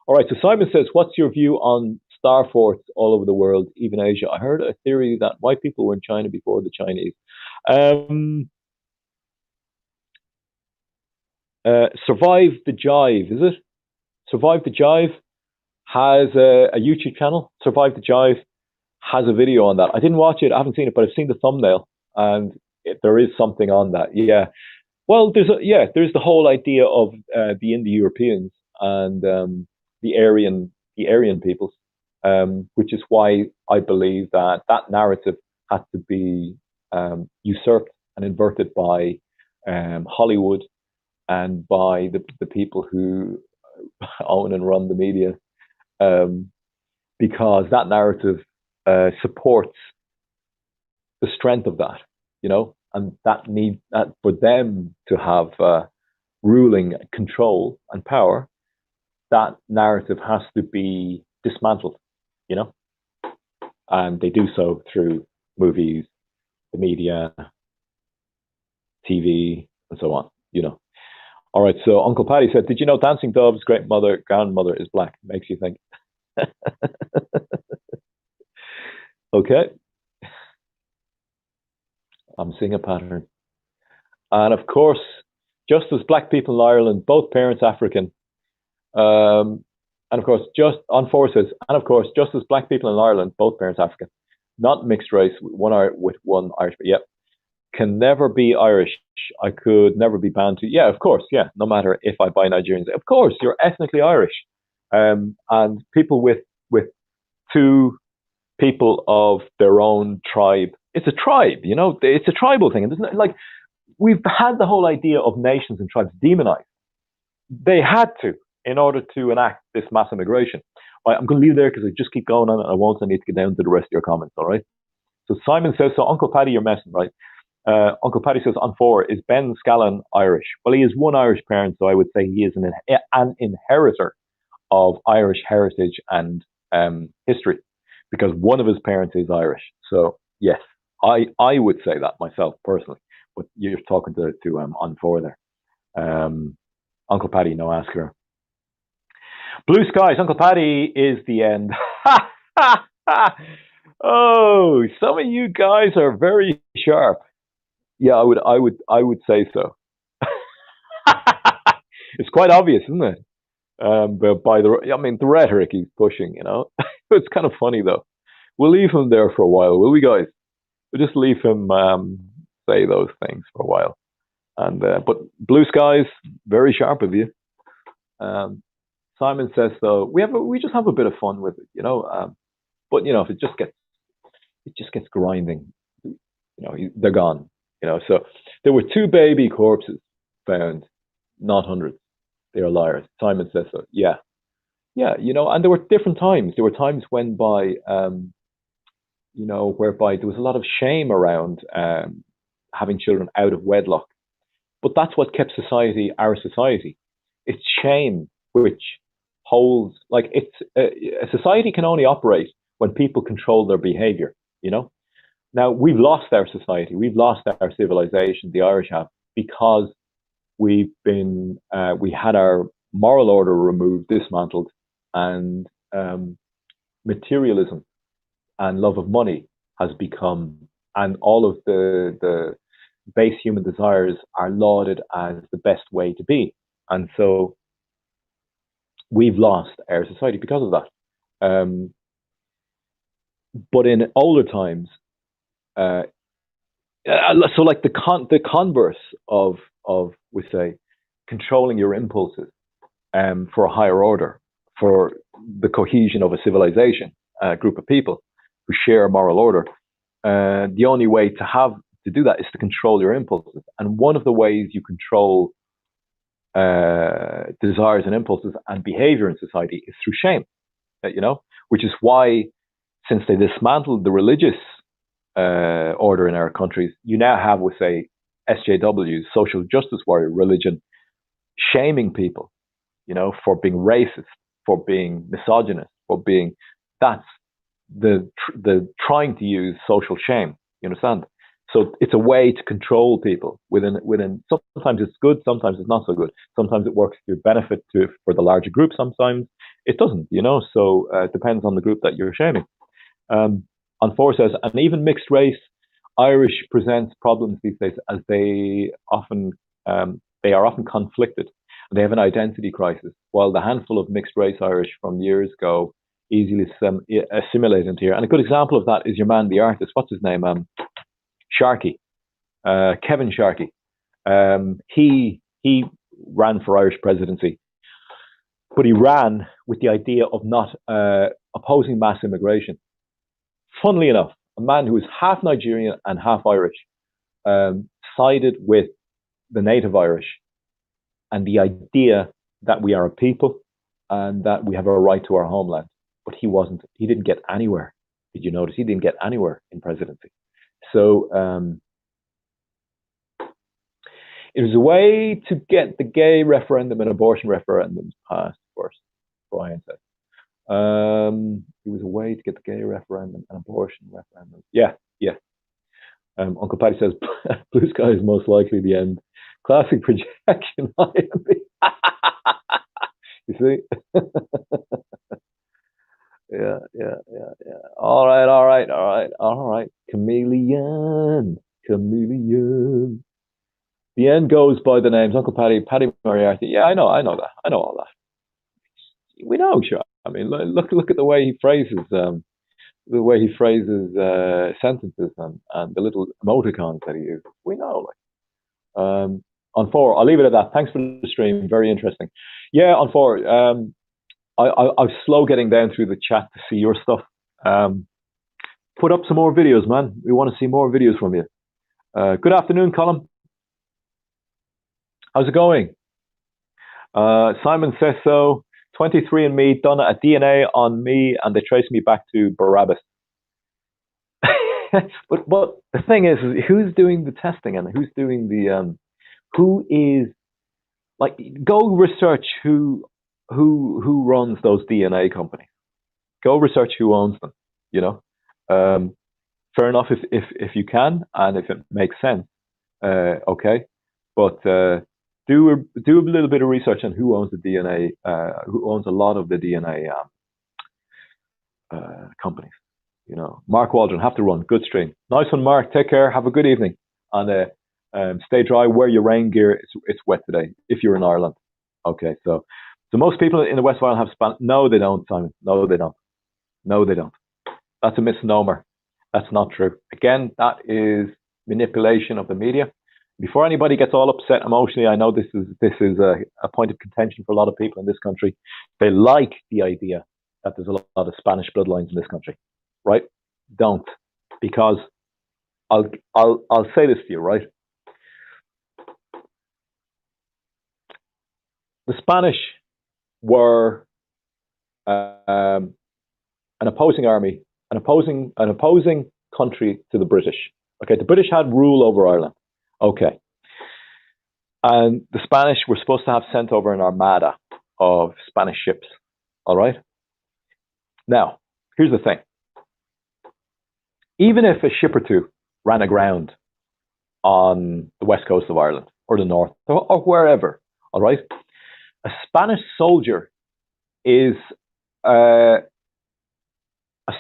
All right. So Simon says, "What's your view on star forts all over the world, even Asia?" I heard a theory that white people were in China before the Chinese. Um, Survive the Jive, is it? Survive the Jive has a YouTube channel. Survive the Jive has a video on that. I didn't watch it. I haven't seen it, but I've seen the thumbnail, and there is something on that. Yeah. Well, there's the whole idea of the Indo-Europeans and the Aryan peoples, which is why I believe that that narrative had to be usurped and inverted by Hollywood and by the people who own and run the media, um, because that narrative supports the strength of that, and that need that for them to have ruling control and power, that narrative has to be dismantled, you know, and they do so through movies, the media, TV, and so on. All right, so Uncle Paddy said, "Did you know Dancing Dove's great mother grandmother is black?" Makes you think. Okay, I'm seeing a pattern. And of course, just as black people in Ireland, both parents African, um, and of course, just on forces, and of course, just as black people in Ireland, both parents African, not mixed race with one Irish. But yep, can never be Irish. I could never be Bantu. Yeah, of course. Yeah, no matter if I buy Nigerians, of course, you're ethnically Irish. And people with two people of their own tribe. It's a tribe, It's a tribal thing, and isn't it like we've had the whole idea of nations and tribes demonized. They had to in order to enact this mass immigration. Right, I'm going to leave there because I just keep going on and I won't. I need to get down to the rest of your comments. All right. So Simon says, so Uncle Paddy, you're messing, right? Uncle Paddy says on 4, is Ben Scallon Irish? Well, he is one Irish parent, so I would say he is an inheritor of Irish heritage and history, because one of his parents is Irish. So yes, I would say that myself personally. But you're talking to on 4 there. Uncle Paddy, no asker. Blue skies, Uncle Paddy is the end. Oh, some of you guys are very sharp. Yeah, I would say so. It's quite obvious, isn't it? But the rhetoric he's pushing, it's kind of funny though. We'll leave him there for a while, will we, guys? We'll just leave him say those things for a while. And but blue skies, very sharp of you. Simon says though, we just have a bit of fun with it, but if it just gets grinding, they're gone. So there were 2 baby corpses found, not hundreds. They are liars. Simon says so. Yeah, yeah. And there were different times. There were times whereby there was a lot of shame around having children out of wedlock. But that's what kept our society. It's shame which holds, like a society can only operate when people control their behavior. Now we've lost our society, we've lost our civilization. The Irish have, because we had our moral order removed, dismantled, and materialism and love of money has become, and all of the base human desires are lauded as the best way to be. And so we've lost our society because of that. But in older times, so like the converse of we say controlling your impulses for a higher order, for the cohesion of a civilization, a group of people who share a moral order. The only way to do that is to control your impulses, and one of the ways you control desires and impulses and behavior in society is through shame. Which is why, since they dismantled the religious order in our countries, you now have, with say, SJWs, social justice warrior religion, shaming people, for being racist, for being misogynist, for being, that's the trying to use social shame. You understand? So it's a way to control people within. Sometimes it's good, sometimes it's not so good. Sometimes it works to benefit for the larger group. Sometimes it doesn't. So it depends on the group that you're shaming. On four says, and even mixed race Irish presents problems these days as they are often conflicted. They have an identity crisis, while the handful of mixed race Irish from years ago easily assimilate into here. And a good example of that is your man, the artist. What's his name? Sharkey, Kevin Sharkey. He ran for Irish presidency, but he ran with the idea of not opposing mass immigration. Funnily enough, a man who is half Nigerian and half Irish sided with the native Irish and the idea that we are a people and that we have a right to our homeland. But he didn't get anywhere. Did you notice? He didn't get anywhere in presidency. So it was a way to get the gay referendum and abortion referendums passed, of course, Brian said. It was a way to get the gay referendum and abortion referendum. Yeah. Uncle Paddy says, Blue Sky is most likely the end. Classic projection. You see? Yeah. All right. Chameleon. The end goes by the names Uncle Paddy Moriarty. Yeah, I know that. I know all that. We know, sure. I mean, look at the way he phrases sentences and the little emoticons that he uses. We know. On four, I'll leave it at that. Thanks for the stream. Very interesting. Yeah, on four. I'm slow getting down through the chat to see your stuff. Put up some more videos, man. We want to see more videos from you. Good afternoon, Colin. How's it going? Simon says so. 23andMe done a DNA on me, and they traced me back to Barabbas. but the thing is, who's doing the testing and who's doing the who is go research who runs those DNA companies. Go research who owns them. Fair enough if you can and if it makes sense. Okay, but do a little bit of research on who owns the DNA, who owns a lot of the DNA companies. Mark Waldron, have to run. Good stream. Nice one, Mark. Take care. Have a good evening. And stay dry. Wear your rain gear. It's wet today if you're in Ireland. Okay, so most people in the West of Ireland have Spanish. No, they don't, Simon. No, they don't. That's a misnomer. That's not true. Again, that is manipulation of the media. Before anybody gets all upset emotionally, I know this is a point of contention for a lot of people in this country. They like the idea that there's a lot of Spanish bloodlines in this country, right? Don't, because I'll say this to you, right? The Spanish were an opposing army, an opposing country to the British. Okay, the British had rule over Ireland. Okay. And the Spanish were supposed to have sent over an armada of Spanish ships. All right. Now, here's the thing. Even if a ship or two ran aground on the west coast of Ireland or the north or wherever, all right, a Spanish soldier is a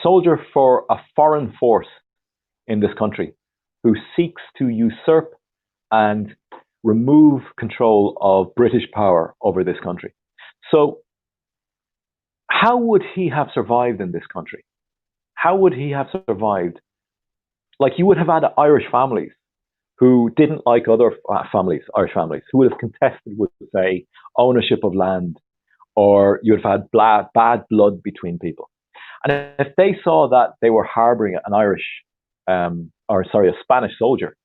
soldier for a foreign force in this country who seeks to usurp and remove control of British power over this country. So how would he have survived in this country? How would he have survived? Like, you would have had Irish families who didn't like other Irish families, who would have contested with, say, ownership of land, or you would have had bad blood between people. And if they saw that they were harboring a Spanish soldier,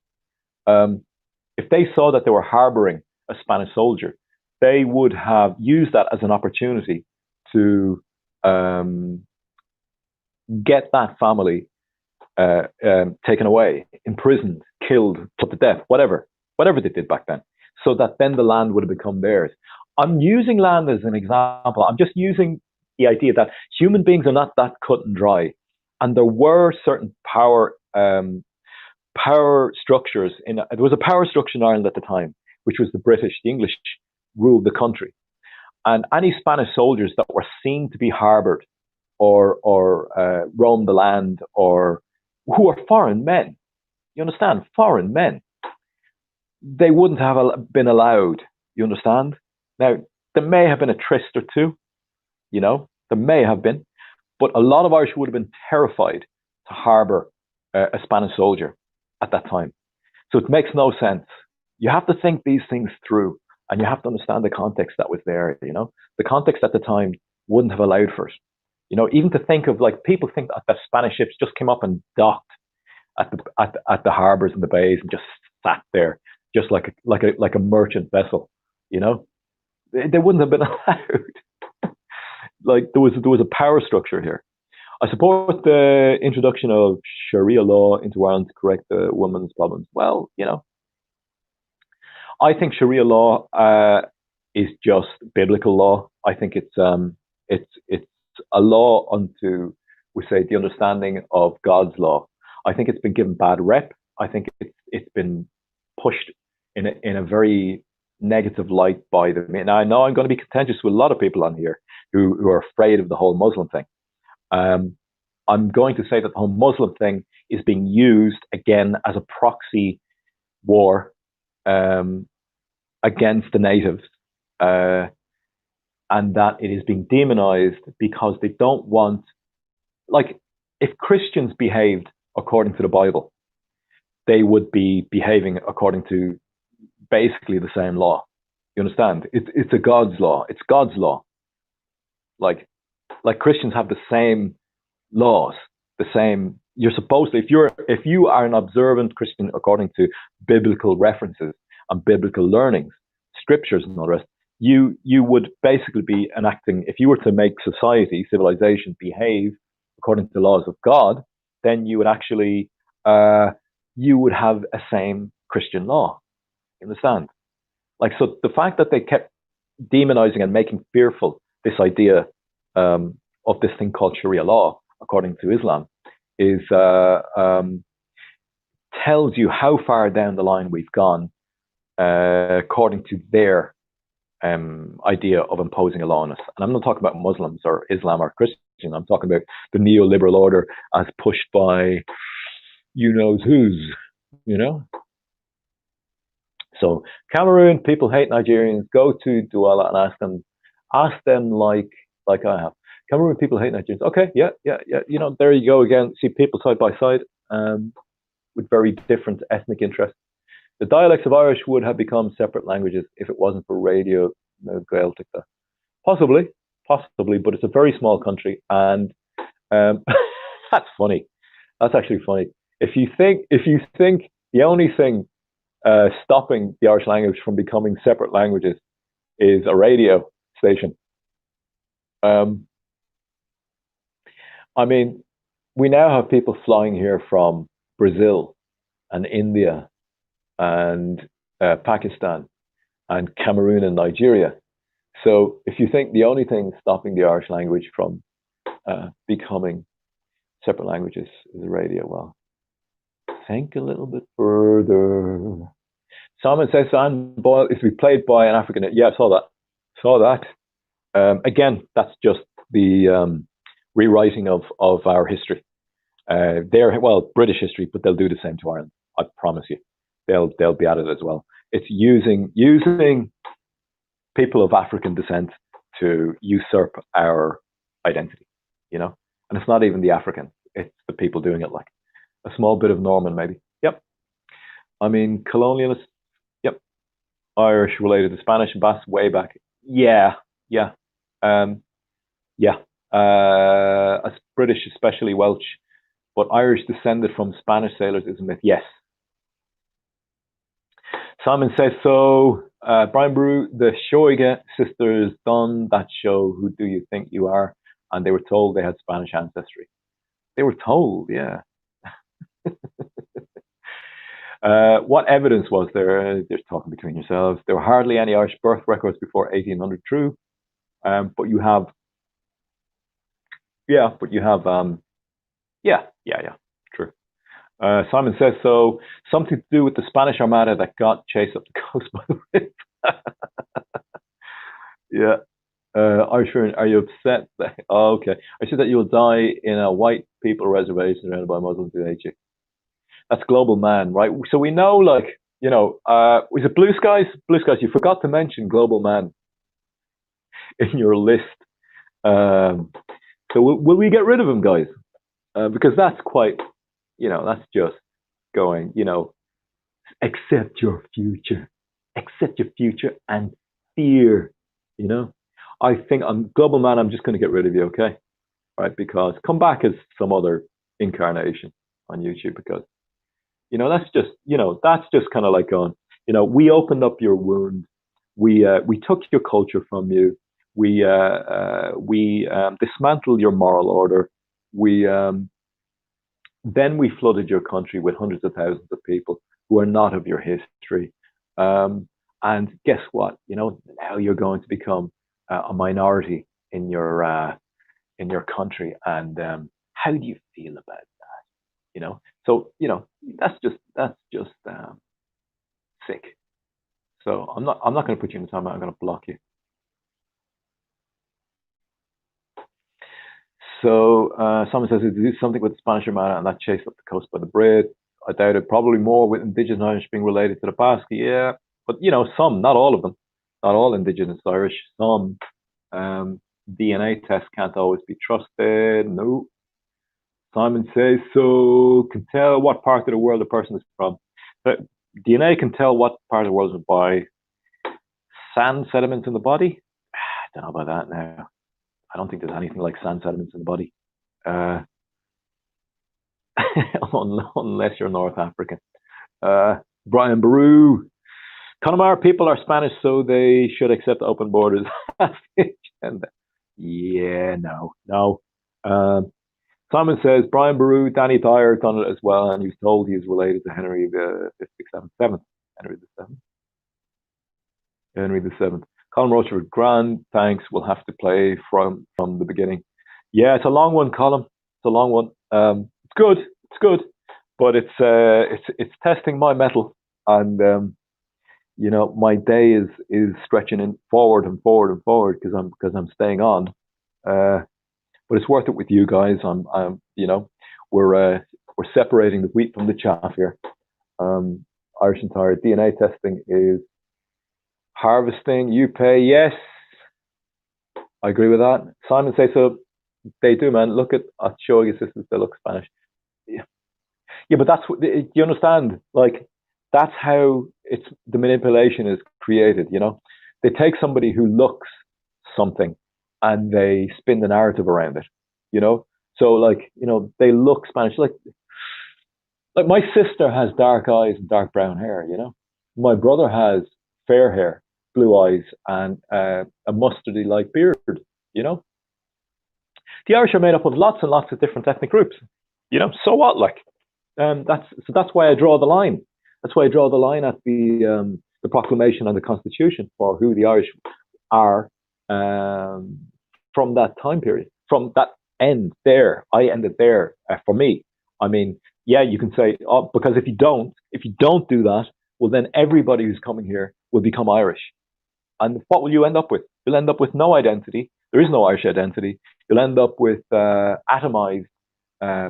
if they saw that they were harboring a Spanish soldier, they would have used that as an opportunity to get that family taken away, imprisoned, killed, put to death, whatever they did back then, so that then the land would have become theirs. I'm using land as an example. I'm just using the idea that human beings are not that cut and dry. and there were certain power structures there was a power structure in Ireland at the time, which was the English ruled the country. And any Spanish soldiers that were seen to be harbored or roam the land, or who are foreign men, you understand, foreign men, they wouldn't have been allowed, you understand? Now, there may have been a tryst or two, there may have been, but a lot of Irish would have been terrified to harbor a Spanish soldier at that time. So it makes no sense. You have to think these things through, and you have to understand the context that was there. The context at the time wouldn't have allowed for it. Even to think of, like, people think that Spanish ships just came up and docked at the harbors and the bays and just sat there, just like a merchant vessel. They wouldn't have been allowed. Like, there was a power structure here. I support the introduction of Sharia law into Ireland to correct the women's problems. Well, I think Sharia law is just biblical law. I think it's a law unto, we say, the understanding of God's law. I think it's been given bad rep. I think it's been pushed in a very negative light by the. Now, I know I'm going to be contentious with a lot of people on here who are afraid of the whole Muslim thing. I'm going to say that the whole Muslim thing is being used again as a proxy war against the natives, and that it is being demonized because they don't want, like, if Christians behaved according to the Bible, they would be behaving according to basically the same law. You understand? It's a God's law. It's God's law. Like Christians have the same laws, the same. You're supposed to, if you are an observant Christian according to biblical references and biblical learnings, scriptures and all the rest, you would basically be enacting, if you were to make society, civilization behave according to the laws of God, then you would actually, you would have a same Christian law. You understand? Like, so the fact that they kept demonizing and making fearful this idea of this thing called Sharia law, according to Islam, is tells you how far down the line we've gone, according to their idea of imposing a law on us. And I'm not talking about Muslims or Islam or Christian. I'm talking about the neoliberal order as pushed by who's. So Cameroon, people hate Nigerians. Go to Douala and ask them like I have. Cameroon, people hate Nigerians. Okay, yeah. There you go again. See people side by side with very different ethnic interests. The dialects of Irish would have become separate languages if it wasn't for Radio Gaeltacht. Possibly, but it's a very small country, and that's funny. That's actually funny. If you think the only thing stopping the Irish language from becoming separate languages is a radio station. I mean, we now have people flying here from Brazil and India and Pakistan and Cameroon and Nigeria. So if you think the only thing stopping the Irish language from becoming separate languages is the radio, well, think a little bit further. Simon says Anne Boyle is to be played by an African. Yeah, I saw that. Again, that's just the rewriting of our history. They're, well, British history, but they'll do the same to Ireland. I promise you. They'll be at it as well. It's using people of African descent to usurp our identity, and it's not even the Africans, it's the people doing it, like a small bit of Norman, maybe. Yep. I mean, colonialists, yep. Irish related to Spanish and Basque way back. Yeah. As British, especially Welsh, but Irish descended from Spanish sailors is a myth. Yes. Simon says, so Brian Brew, the Shoiga sisters done that show, Who Do You Think You Are? And they were told they had Spanish ancestry. They were told, yeah. What evidence was there? They're talking between yourselves. There were hardly any Irish birth records before 1800, true. But you have Yeah. True. Simon says so. Something to do with the Spanish Armada that got chased up the coast by the wind. Yeah. Arshan, are you upset? Oh, okay. I said that you'll die in a white people reservation surrounded by Muslims who hate you. That's Global Man, right? So we know, like, is it Blue Skies? Blue Skies, you forgot to mention Global Man in your list. So will we get rid of him, guys? Because that's quite, that's just going, accept your future. Accept your future and fear, I think on Global Man, I'm just going to get rid of you, okay? Right? Because come back as some other incarnation on YouTube because, that's just kind of like going, we opened up your wound. We took your culture from you. We dismantled your moral order. Then we flooded your country with hundreds of thousands of people who are not of your history. And guess what? Now you're going to become a minority in your country. And how do you feel about that? So that's just sick. So I'm not going to put you in the timeout. I'm going to block you. So someone says, "Is this something with the Spanish Armada and that chase up the coast by the Brit?" I doubt it. Probably more with indigenous Irish being related to the Basque. Yeah, but some, not all of them, not all indigenous Irish. Some DNA tests can't always be trusted. No. Simon says so. Can tell what part of the world a person is from. DNA can tell what part of the world is by sand sediments in the body. I don't know about that now. I don't think there's anything like sand sediments in the body. Unless you're North African. Brian Baru. Connemara people are Spanish, so they should accept open borders. Yeah, no. Simon says, Brian Baru, Danny Dyer done it as well, and he's told he's related to Henry the Seventh. Henry the Seventh. Colin Rochford, grand thanks. We'll have to play from the beginning. Yeah, it's a long one, Colin. It's a long one. It's good, but it's testing my mettle, and my day is stretching in forward because I'm staying on. But it's worth it with you guys. We're separating the wheat from the chaff here. Irish and Tired DNA testing is harvesting. You pay, yes. I agree with that. Simon says so. They do, man. Look at showing assistants. They look Spanish. Yeah, but that's do you understand? Like that's how the manipulation is created. They take somebody who looks something and they spin the narrative around it. So they look Spanish. Like my sister has dark eyes and dark brown hair. My brother has fair hair, blue eyes, and a mustardy like beard. The Irish are made up of lots and lots of different ethnic groups. So what? That's why I draw the line. That's why I draw the line at the proclamation and the Constitution for who the Irish are from that time period, from that end there. I ended there for me. I mean, yeah, you can say, oh, because if you don't do that, well, then everybody who's coming here will become Irish. And what will you end up with? You'll end up with no identity. There is no Irish identity. You'll end up with atomized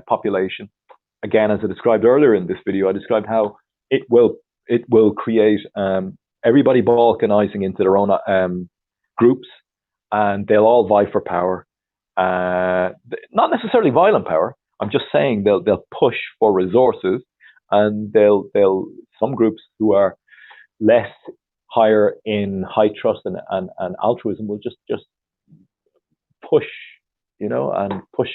population. Again, as I described earlier in this video, I described how it will create everybody balkanizing into their own groups, and they'll all vie for power. Not necessarily violent power. I'm just saying they'll push for resources, and some groups who are less higher in high trust and altruism will just push, and push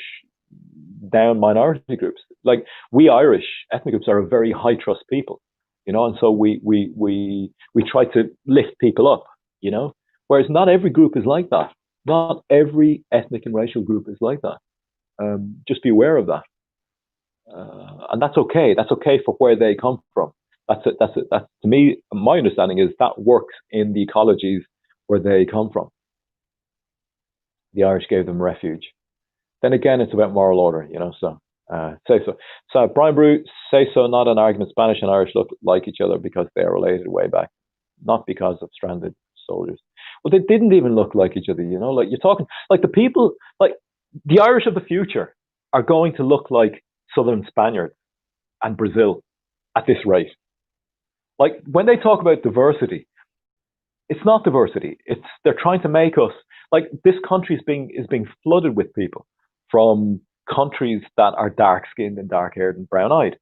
down minority groups. Like we Irish ethnic groups are a very high trust people, and so we try to lift people up, whereas not every group is like that. Not every ethnic and racial group is like that. Just be aware of that, and that's okay. That's okay for where they come from. That's to me. My understanding is that works in the ecologies where they come from. The Irish gave them refuge. Then again, it's about moral order, So Say so. So Brian Brew, say so, not an argument. Spanish and Irish look like each other because they are related way back, not because of stranded soldiers. Well, they didn't even look like each other, you know. Like you're talking, like the people, like the Irish of the future are going to look like Southern Spaniards and Brazil at this rate. Like when they talk about diversity, it's not diversity. It's they're trying to make us like this country is being flooded with people from countries that are dark skinned and dark haired and brown eyed.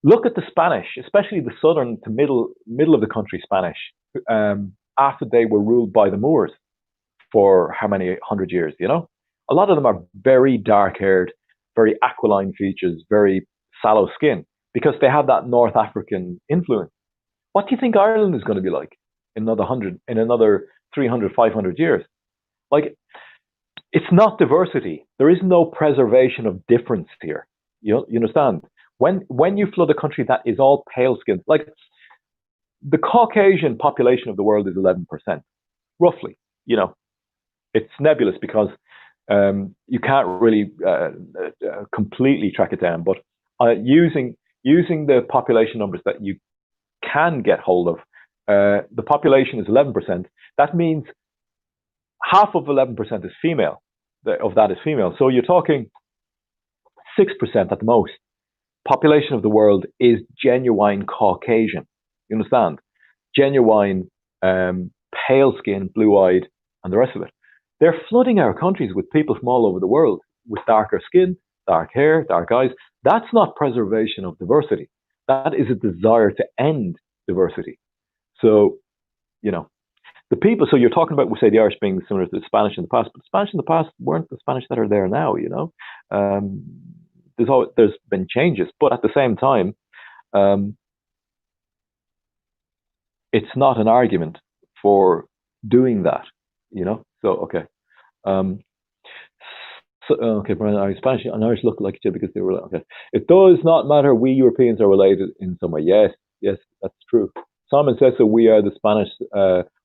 Look at the Spanish, especially the southern to middle of the country Spanish, after they were ruled by the Moors for how many hundred years. You know, a lot of them are very dark haired, very aquiline features, very sallow skin because they have that North African influence. What do you think Ireland is going to be like in another 300, 500 years? Like, it's not diversity. There is no preservation of difference here. You understand? When you flood a country that is all pale skinned, like the Caucasian population of the world is 11%, roughly. You know, it's nebulous because you can't really completely track it down. But using the population numbers that you can get hold of, the population is 11%. That means half of 11% is female. Of that is female. So you're talking 6% at the most. Population of the world is genuine Caucasian. You understand? Genuine, pale skin, blue eyed, and the rest of it. They're flooding our countries with people from all over the world with darker skin, dark hair, dark eyes. That's not preservation of diversity. That is a desire to end diversity. So, you know, the people, so you're talking about, we say the Irish being similar to the Spanish in the past, but the Spanish in the past weren't the Spanish that are there now, you know. There's been changes, but at the same time, um, it's not an argument for doing that, you know. So, okay. Um, okay, Brian, Irish, Spanish and Irish look like each other because they were okay. It does not matter. We Europeans are related in some way. Yes, yes, that's true. Simon says that we are the Spanish.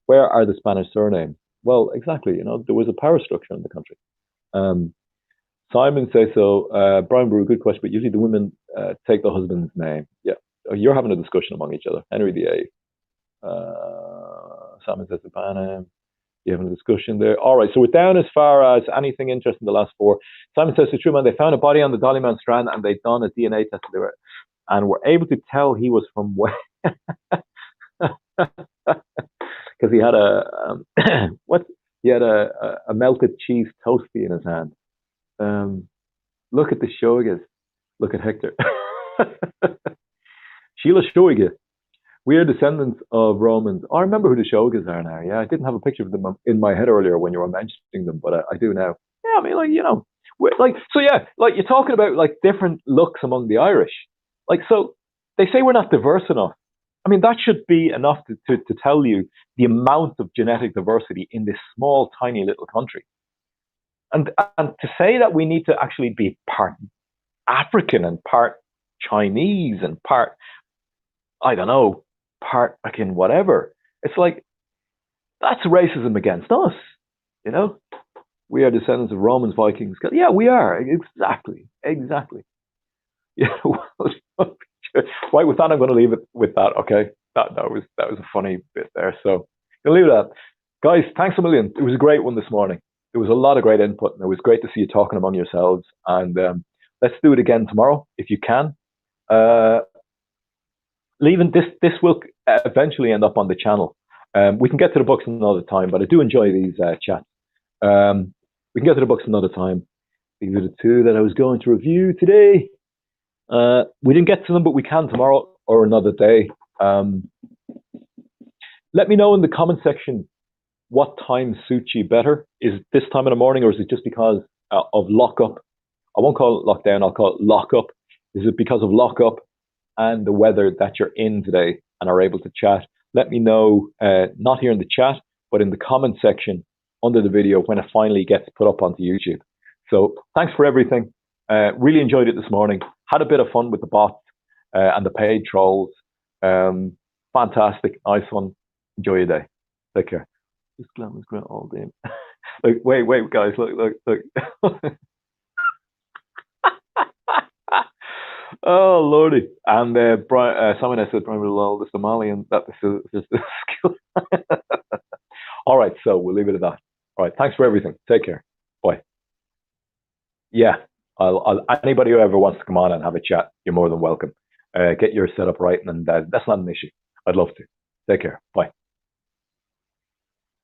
Where are the Spanish surnames? Well, exactly. You know, there was a power structure in the country. Um, Simon says so. Brian Brew, good question, but usually the women take the husband's name. Yeah, you're having a discussion among each other. Henry VIII. Simon says the you having a discussion there. All right, so we're down as far as anything interesting in the last four. Simon says, the true man, they found a body on the Dollyman Strand and they'd done a DNA test and were able to tell he was from where. Because he had what? He had a melted cheese toasty in his hand. Look at the Shoigas. Look at Hector. Sheila Shoiga. We are descendants of Romans. I remember who the Shogas are now. Yeah, I didn't have a picture of them in my head earlier when you were mentioning them, but I do now. Yeah, I mean, like, you know, like, so yeah, like you're talking about like different looks among the Irish. Like, so they say we're not diverse enough. I mean, that should be enough to tell you the amount of genetic diversity in this small, tiny little country. And to say that we need to actually be part African and part Chinese and part, I don't know, part fucking whatever. It's like that's racism against us, you know. We are descendants of Romans, Vikings. Yeah, we are exactly. Yeah. Right. With that, I'm going to leave it with that. Okay. That was a funny bit there. So I'll leave that, guys. Thanks a million. It was a great one this morning. There was a lot of great input, and it was great to see you talking among yourselves. And let's do it again tomorrow if you can. Leaving this will eventually end up on the channel. We can get to the books another time, but I do enjoy these chats. We can get to the books another time. These are the two that I was going to review today. We didn't get to them, but we can tomorrow or another day. Let me know in the comment section what time suits you better. Is it this time in the morning, or is it just because of lockup? I won't call it lockdown. I'll call it lockup. Is it because of lockup and the weather that you're in today and are able to chat? Let me know, not here in the chat, but in the comment section under the video when it finally gets put up onto YouTube. So thanks for everything. Really enjoyed it this morning. Had a bit of fun with the bots and the paid trolls. Fantastic. Nice one. Enjoy your day. Take care. This glam is great all day. Look, wait, guys. Look. Oh lordy! And someone else said, "Brian, lol, the Somalian that this is skill." All right, so we'll leave it at that. All right, thanks for everything. Take care. Bye. Yeah, anybody who ever wants to come on and have a chat, you're more than welcome. Get your setup right, and that's not an issue. I'd love to. Take care. Bye.